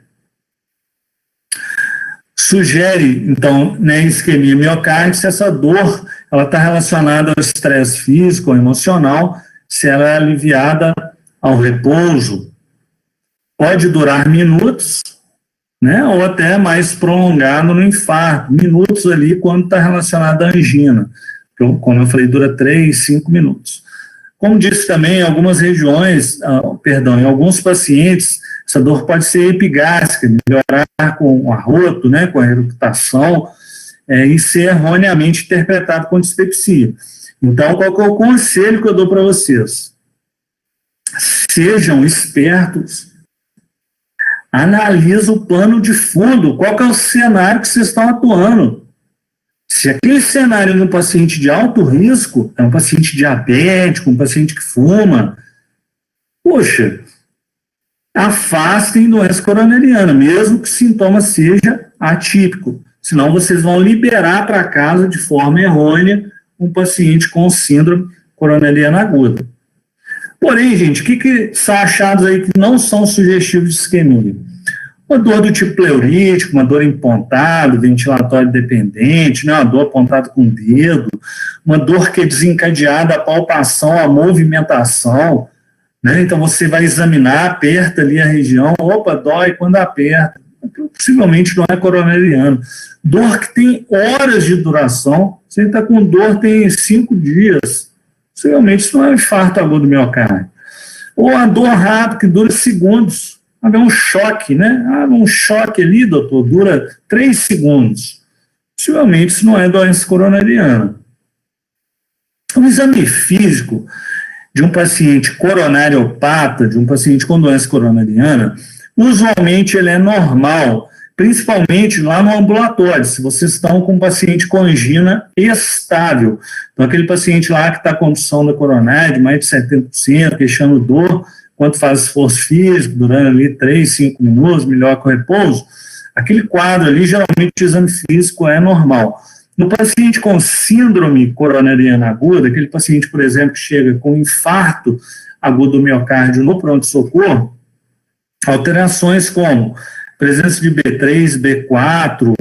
Sugere, então, né, isquemia miocárdica se essa dor ela está relacionada ao estresse físico ou emocional, se ela é aliviada ao repouso. Pode durar minutos, né, ou até mais prolongado no infarto, minutos ali quando está relacionado à angina. Como eu falei, dura 3, 5 minutos. Como disse também, em algumas regiões, em alguns pacientes, essa dor pode ser epigástrica, melhorar com o arroto, né, com a eructação, e ser erroneamente interpretado como dispepsia. Então, qual que é o conselho que eu dou para vocês? Sejam espertos, analisa o plano de fundo, qual que é o cenário que vocês estão atuando. Se aquele cenário de um paciente de alto risco, é um paciente diabético, um paciente que fuma, poxa, afastem doença coronariana, mesmo que o sintoma seja atípico. Senão vocês vão liberar para casa de forma errônea um paciente com síndrome coronariana aguda. Porém, gente, o que são achados aí que não são sugestivos de isquemia? Uma dor do tipo pleurítico, uma dor em pontado, ventilatório dependente, né, uma dor apontada com o dedo, uma dor que é desencadeada a palpação, a movimentação, né, então você vai examinar, aperta ali a região, opa, dói quando aperta, possivelmente não é coronariano. Dor que tem horas de duração, você está com dor tem 5 dias, possivelmente isso não é um infarto agudo do miocárdio. Ou a dor rápida que dura segundos, um choque, né? Um choque ali, doutor, dura 3 segundos. Possivelmente isso não é doença coronariana. Um exame físico de um paciente coronariopata, de um paciente com doença coronariana, usualmente ele é normal, principalmente lá no ambulatório, se vocês estão com um paciente com angina estável. Então, aquele paciente lá que está com obstrução da coronária de mais de 70%, queixando dor, quando faz esforço físico, durando ali 3, 5 minutos, melhor que o repouso, aquele quadro ali, geralmente o exame físico é normal. No paciente com síndrome coronariana aguda, aquele paciente, por exemplo, que chega com infarto agudo do miocárdio no pronto-socorro, alterações como presença de B3, B4,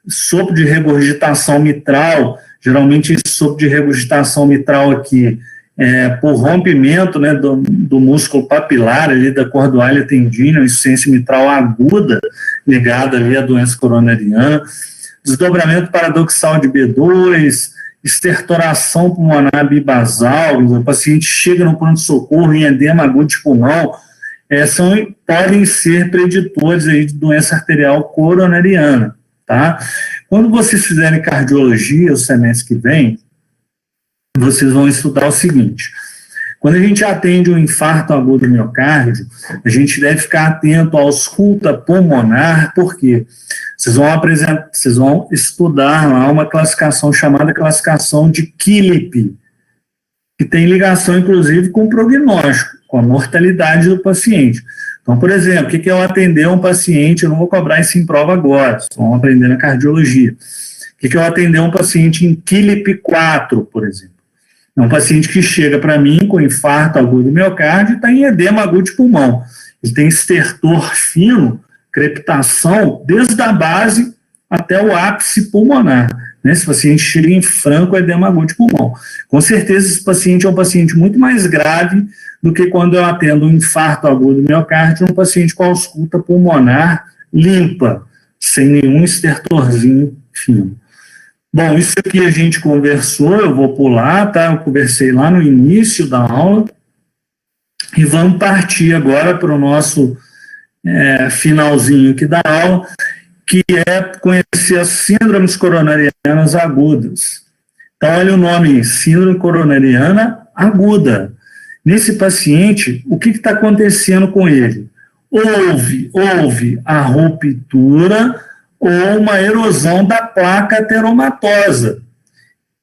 sopro de regurgitação mitral, geralmente esse sopro de regurgitação mitral aqui por rompimento, né, do músculo papilar ali da cordoalha tendínea, insuficiência mitral aguda ligada ali à doença coronariana, desdobramento paradoxal de B2, estertoração pulmonar bibasal, o paciente chega no pronto-socorro em edema agudo de pulmão, podem ser preditores aí de doença arterial coronariana, tá? Quando vocês fizerem cardiologia o semestre que vem, vocês vão estudar o seguinte: quando a gente atende um infarto agudo do miocárdio, a gente deve ficar atento à ausculta pulmonar, porque vocês vão estudar lá uma classificação chamada classificação de Killip, que tem ligação, inclusive, com o prognóstico, com a mortalidade do paciente. Então, por exemplo, o que é eu atender um paciente, eu não vou cobrar isso em prova agora, só vamos aprender na cardiologia. O que é eu atender um paciente em Killip 4, por exemplo? É um paciente que chega para mim com infarto agudo do miocárdio e está em edema agudo de pulmão. Ele tem estertor fino, crepitação, desde a base até o ápice pulmonar. Né? Esse paciente chega em franco edema agudo de pulmão. Com certeza, esse paciente é um paciente muito mais grave do que quando eu atendo um infarto agudo do miocárdio, um paciente com ausculta pulmonar limpa, sem nenhum estertorzinho fino. Bom, isso aqui a gente conversou, eu vou pular, tá? Eu conversei lá no início da aula e vamos partir agora para o nosso finalzinho aqui da aula, que é conhecer as síndromes coronarianas agudas. Então, olha o nome, síndrome coronariana aguda. Nesse paciente, o que está acontecendo com ele? Houve a ruptura ou uma erosão da placa ateromatosa.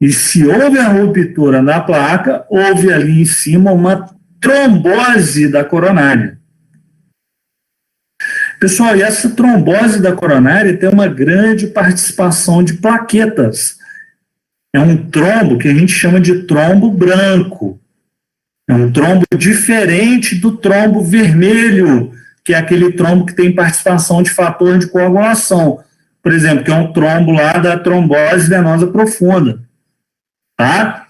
E se houve a ruptura da placa, houve ali em cima uma trombose da coronária. Pessoal, e essa trombose da coronária tem uma grande participação de plaquetas. É um trombo que a gente chama de trombo branco. É um trombo diferente do trombo vermelho, que é aquele trombo que tem participação de fator de coagulação. Por exemplo, que é um trombo lá da trombose venosa profunda. tá?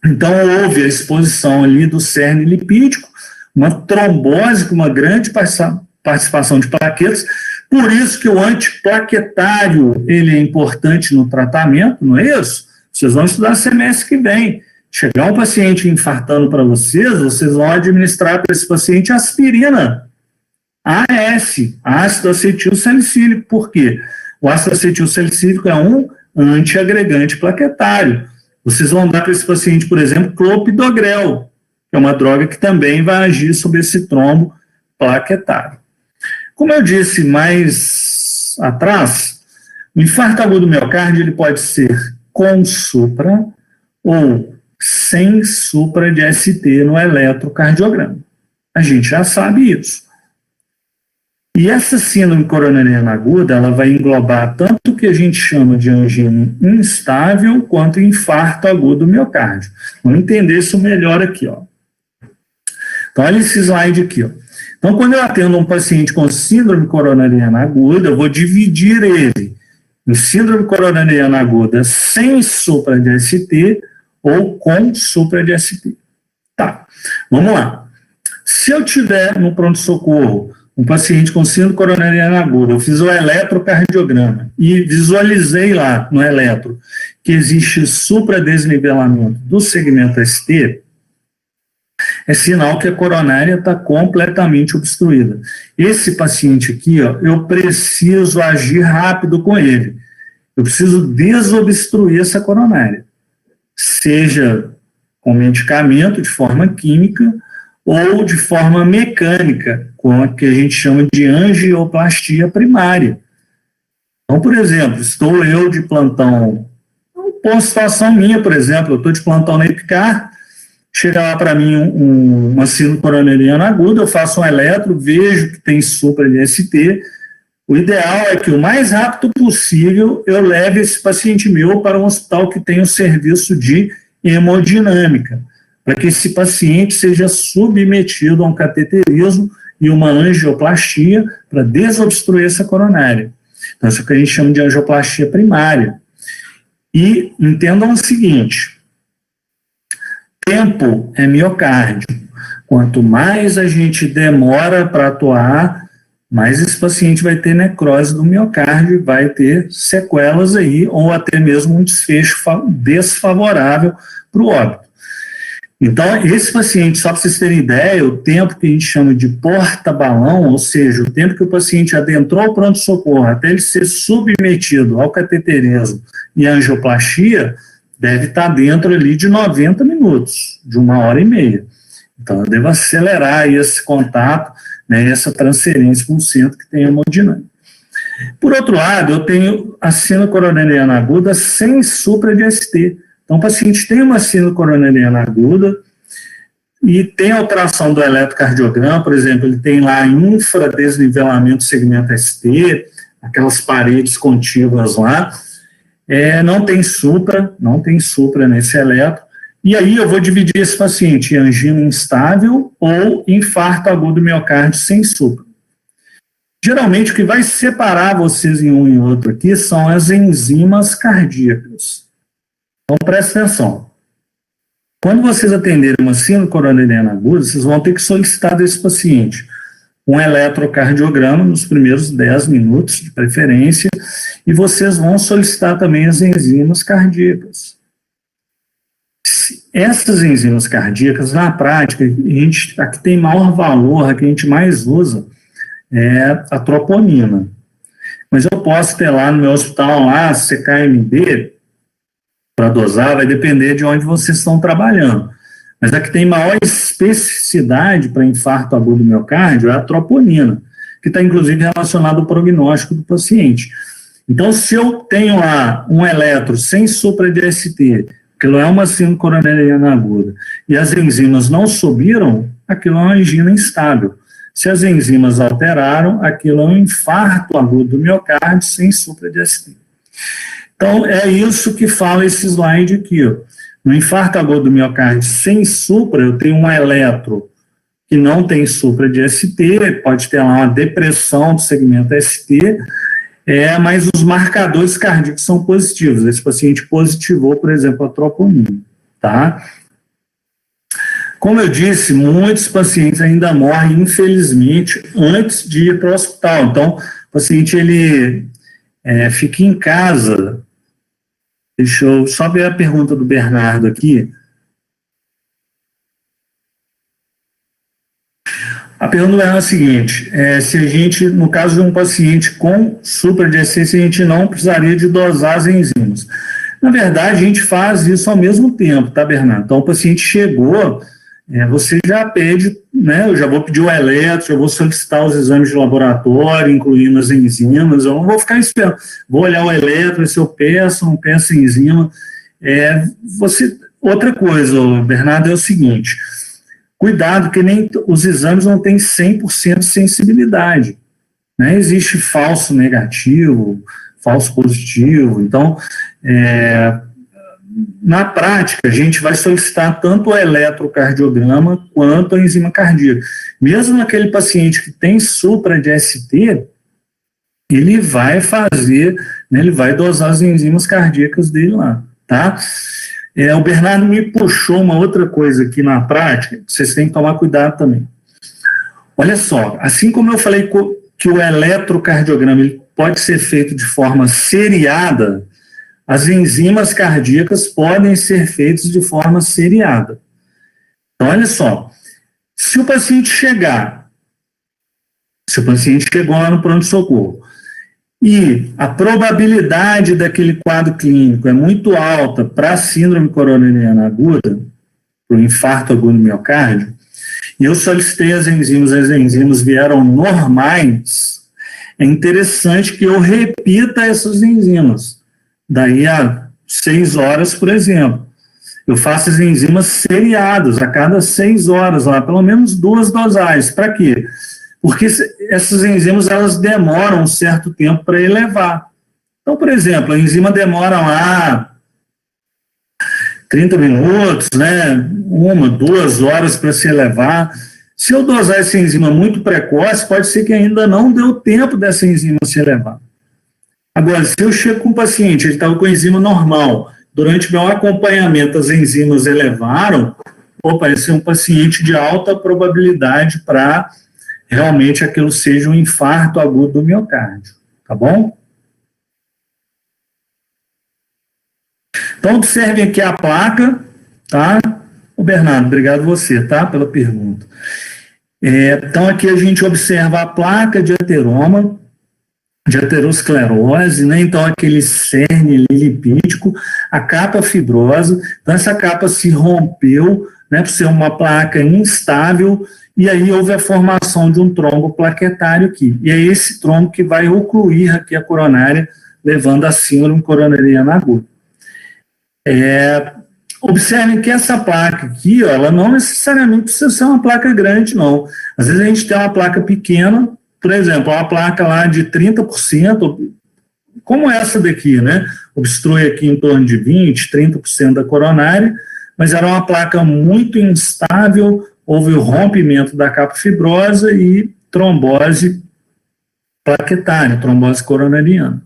Então, houve a exposição ali do cerne lipídico, uma trombose com uma grande participação de plaquetas, por isso que o antiplaquetário, ele é importante no tratamento, não é isso? Vocês vão estudar semestre que vem. Chegar um paciente infartando para vocês vão administrar para esse paciente aspirina, AS, ácido acetil salicílico. Por quê? O ácido acetil salicílico é um antiagregante plaquetário. Vocês vão dar para esse paciente, por exemplo, clopidogrel, que é uma droga que também vai agir sobre esse trombo plaquetário. Como eu disse mais atrás, o infarto agudo do miocárdio ele pode ser com supra ou sem supra de ST no eletrocardiograma. A gente já sabe isso. E essa síndrome coronariana aguda, ela vai englobar tanto o que a gente chama de angina instável, quanto infarto agudo do miocárdio. Vamos entender isso melhor aqui, ó. Então, olha esse slide aqui, ó. Então, quando eu atendo um paciente com síndrome coronariana aguda, eu vou dividir ele em síndrome coronariana aguda sem supra de ST ou com supra de ST. Tá, vamos lá. Se eu tiver no pronto-socorro um paciente com síndrome coronariana aguda, eu fiz o eletrocardiograma e visualizei lá no eletro que existe supradesnivelamento do segmento ST, é sinal que a coronária está completamente obstruída. Esse paciente aqui, ó, eu preciso agir rápido com ele. Eu preciso desobstruir essa coronária, seja com medicamento de forma química ou de forma mecânica, com o que a gente chama de angioplastia primária. Então, por exemplo, estou eu de plantão, uma situação minha, por exemplo, eu estou de plantão na Epicar, chega lá para mim uma síndrome coronariana aguda, eu faço um eletro, vejo que tem supra de ST. O ideal é que o mais rápido possível eu leve esse paciente meu para um hospital que tenha o serviço de hemodinâmica, para que esse paciente seja submetido a um cateterismo e uma angioplastia para desobstruir essa coronária. Então, isso é o que a gente chama de angioplastia primária. E entendam o seguinte: tempo é miocárdio. Quanto mais a gente demora para atuar, mais esse paciente vai ter necrose do miocárdio e vai ter sequelas aí, ou até mesmo um desfecho desfavorável para o óbito. Então, esse paciente, só para vocês terem ideia, o tempo que a gente chama de porta-balão, ou seja, o tempo que o paciente adentrou o pronto-socorro até ele ser submetido ao cateterismo e angioplastia, deve estar dentro ali de 90 minutos, de 1h30. Então, eu devo acelerar esse contato, né, essa transferência para um centro que tem hemodinâmica. Por outro lado, eu tenho a síndrome coronariana aguda sem supra de ST. Então, o paciente tem uma síndrome coronariana aguda e tem alteração do eletrocardiograma, por exemplo, ele tem lá infradesnivelamento do segmento ST, aquelas paredes contíguas lá, não tem supra nesse eletro, e aí eu vou dividir esse paciente em angina instável ou infarto agudo do miocárdio sem supra. Geralmente, o que vai separar vocês em um e outro aqui são as enzimas cardíacas. Então, presta atenção. Quando vocês atenderem uma síndrome coronariana aguda, vocês vão ter que solicitar desse paciente um eletrocardiograma nos primeiros 10 minutos, de preferência, e vocês vão solicitar também as enzimas cardíacas. Essas enzimas cardíacas, na prática, a que tem maior valor, a que a gente mais usa, é a troponina. Mas eu posso ter lá no meu hospital, lá, CKMB, para dosar, vai depender de onde vocês estão trabalhando. Mas a que tem maior especificidade para infarto agudo do miocárdio é a troponina, que está inclusive relacionada ao prognóstico do paciente. Então, se eu tenho lá um eletro sem supra de ST, aquilo é uma síndrome coronariana aguda, e as enzimas não subiram, aquilo é uma angina instável. Se as enzimas alteraram, aquilo é um infarto agudo do miocárdio sem supra de ST. Então, é isso que fala esse slide aqui, ó. No infarto agudo do miocárdio sem supra, eu tenho um eletro que não tem supra de ST, pode ter lá uma depressão do segmento ST, mas os marcadores cardíacos são positivos. Esse paciente positivou, por exemplo, a troponina, tá? Como eu disse, muitos pacientes ainda morrem, infelizmente, antes de ir para o hospital. Então, o paciente, ele fica em casa. Deixa eu só ver a pergunta do Bernardo aqui. A pergunta é a seguinte, se a gente, no caso de um paciente com supra-DSC, a gente não precisaria de dosar as enzimas. Na verdade, a gente faz isso ao mesmo tempo, tá, Bernardo? Então, o paciente chegou, você já pede, né, eu já vou pedir o eletro, já vou solicitar os exames de laboratório, incluindo as enzimas, eu não vou ficar esperando, vou olhar o eletro, se eu peço, não peço enzima. Outra coisa, Bernardo, é o seguinte, cuidado que nem os exames não têm 100% de sensibilidade, né? Existe falso negativo, falso positivo, então, na prática, a gente vai solicitar tanto o eletrocardiograma quanto a enzima cardíaca. Mesmo naquele paciente que tem supra-DST, ele vai fazer, né, ele vai dosar as enzimas cardíacas dele lá, tá? O Bernardo me puxou uma outra coisa aqui na prática, vocês têm que tomar cuidado também. Olha só, assim como eu falei que o eletrocardiograma ele pode ser feito de forma seriada, as enzimas cardíacas podem ser feitas de forma seriada. Então, olha só, se o paciente chegou lá no pronto-socorro, e a probabilidade daquele quadro clínico é muito alta para a síndrome coronariana aguda, para o infarto agudo do miocárdio, e eu solicitei as enzimas vieram normais, é interessante que eu repita essas enzimas. Daí a 6 horas, por exemplo. Eu faço as enzimas seriadas, a cada 6 horas, lá, pelo menos 2 dosagens. Para quê? Porque essas enzimas elas demoram um certo tempo para elevar. Então, por exemplo, a enzima demora lá 30 minutos, né, 1, 2 horas para se elevar. Se eu dosar essa enzima muito precoce, pode ser que ainda não deu tempo dessa enzima se elevar. Agora, se eu chego com um paciente, ele estava com enzima normal, durante meu acompanhamento as enzimas elevaram, esse é um paciente de alta probabilidade para realmente aquilo seja um infarto agudo do miocárdio, tá bom? Então, observem aqui a placa, tá? O Bernardo, obrigado você, tá? Pela pergunta. Então, aqui a gente observa a placa de ateroma, de aterosclerose, né? Então, aquele cerne lipídico, a capa fibrosa, então essa capa se rompeu, né, por ser uma placa instável, e aí houve a formação de um trombo plaquetário aqui. E é esse trombo que vai ocluir aqui a coronária, levando a síndrome coronariana aguda. Observem que essa placa aqui, ó, ela não necessariamente precisa ser uma placa grande, não. Às vezes a gente tem uma placa pequena, por exemplo, uma placa lá de 30%, como essa daqui, né? Obstrui aqui em torno de 20%, 30% da coronária, mas era uma placa muito instável, houve o rompimento da capa fibrosa e trombose plaquetária, trombose coronariana.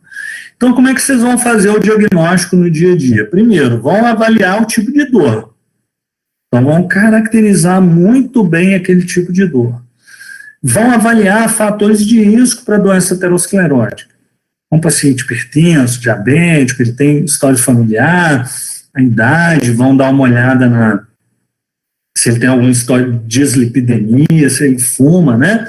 Então, como é que vocês vão fazer o diagnóstico no dia a dia? Primeiro, vão avaliar o tipo de dor. Então, vão caracterizar muito bem aquele tipo de dor. Vão avaliar fatores de risco para a doença aterosclerótica. Um paciente hipertenso, diabético, ele tem história familiar, a idade, vão dar uma olhada se ele tem alguma história de dislipidemia, se ele fuma, né?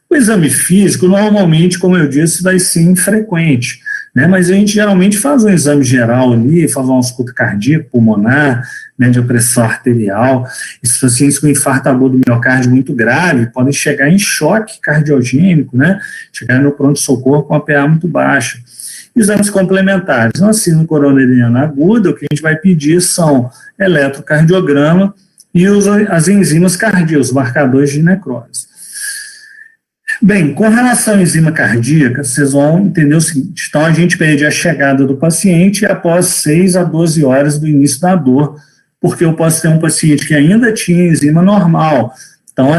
O exame físico, normalmente, como eu disse, vai ser infrequente, né? Mas a gente geralmente faz um exame geral ali, faz uma ausculta cardíaca, pulmonar, mede a pressão arterial. Esses pacientes com infarto agudo do miocárdio muito grave podem chegar em choque cardiogênico, né? Chegar no pronto-socorro com a PA muito baixa. Exames complementares. Na síndrome coronariana aguda, o que a gente vai pedir são eletrocardiograma e as enzimas cardíacas, os marcadores de necrose. Bem, com relação à enzima cardíaca, vocês vão entender o seguinte, então a gente pede a chegada do paciente após 6 a 12 horas do início da dor, porque eu posso ter um paciente que ainda tinha enzima normal, então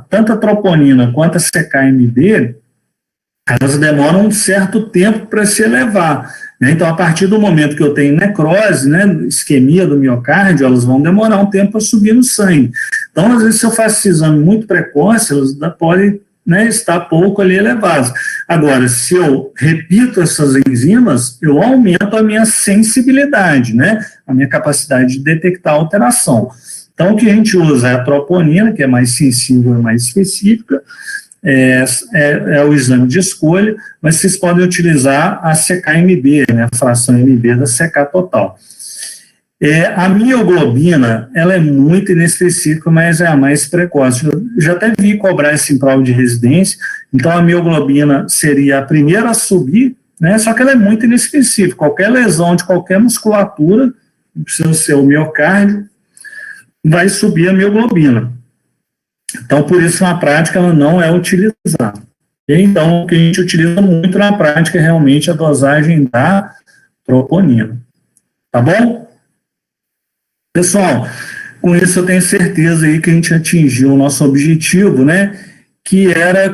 tanto a troponina quanto a CKMB, elas demoram um certo tempo para se elevar, né? Então, a partir do momento que eu tenho necrose, né, isquemia do miocárdio, elas vão demorar um tempo para subir no sangue. Então, às vezes, se eu faço esse exame muito precoce, elas podem, né, estar pouco ali elevadas. Agora, se eu repito essas enzimas, eu aumento a minha sensibilidade, né, a minha capacidade de detectar alteração. Então, o que a gente usa é a troponina, que é mais sensível e mais específica, é o exame de escolha, mas vocês podem utilizar a CK-MB, né, a fração MB da CK total. A mioglobina, ela é muito inespecífica, mas é a mais precoce. Eu já até vi cobrar esse em prova de residência, então a mioglobina seria a primeira a subir, né, só que ela é muito inespecífica. Qualquer lesão de qualquer musculatura, não precisa ser o miocárdio, vai subir a mioglobina. Então, por isso, na prática, ela não é utilizada. Então, o que a gente utiliza muito na prática é realmente a dosagem da troponina. Tá bom? Pessoal, com isso eu tenho certeza aí que a gente atingiu o nosso objetivo, né? Que era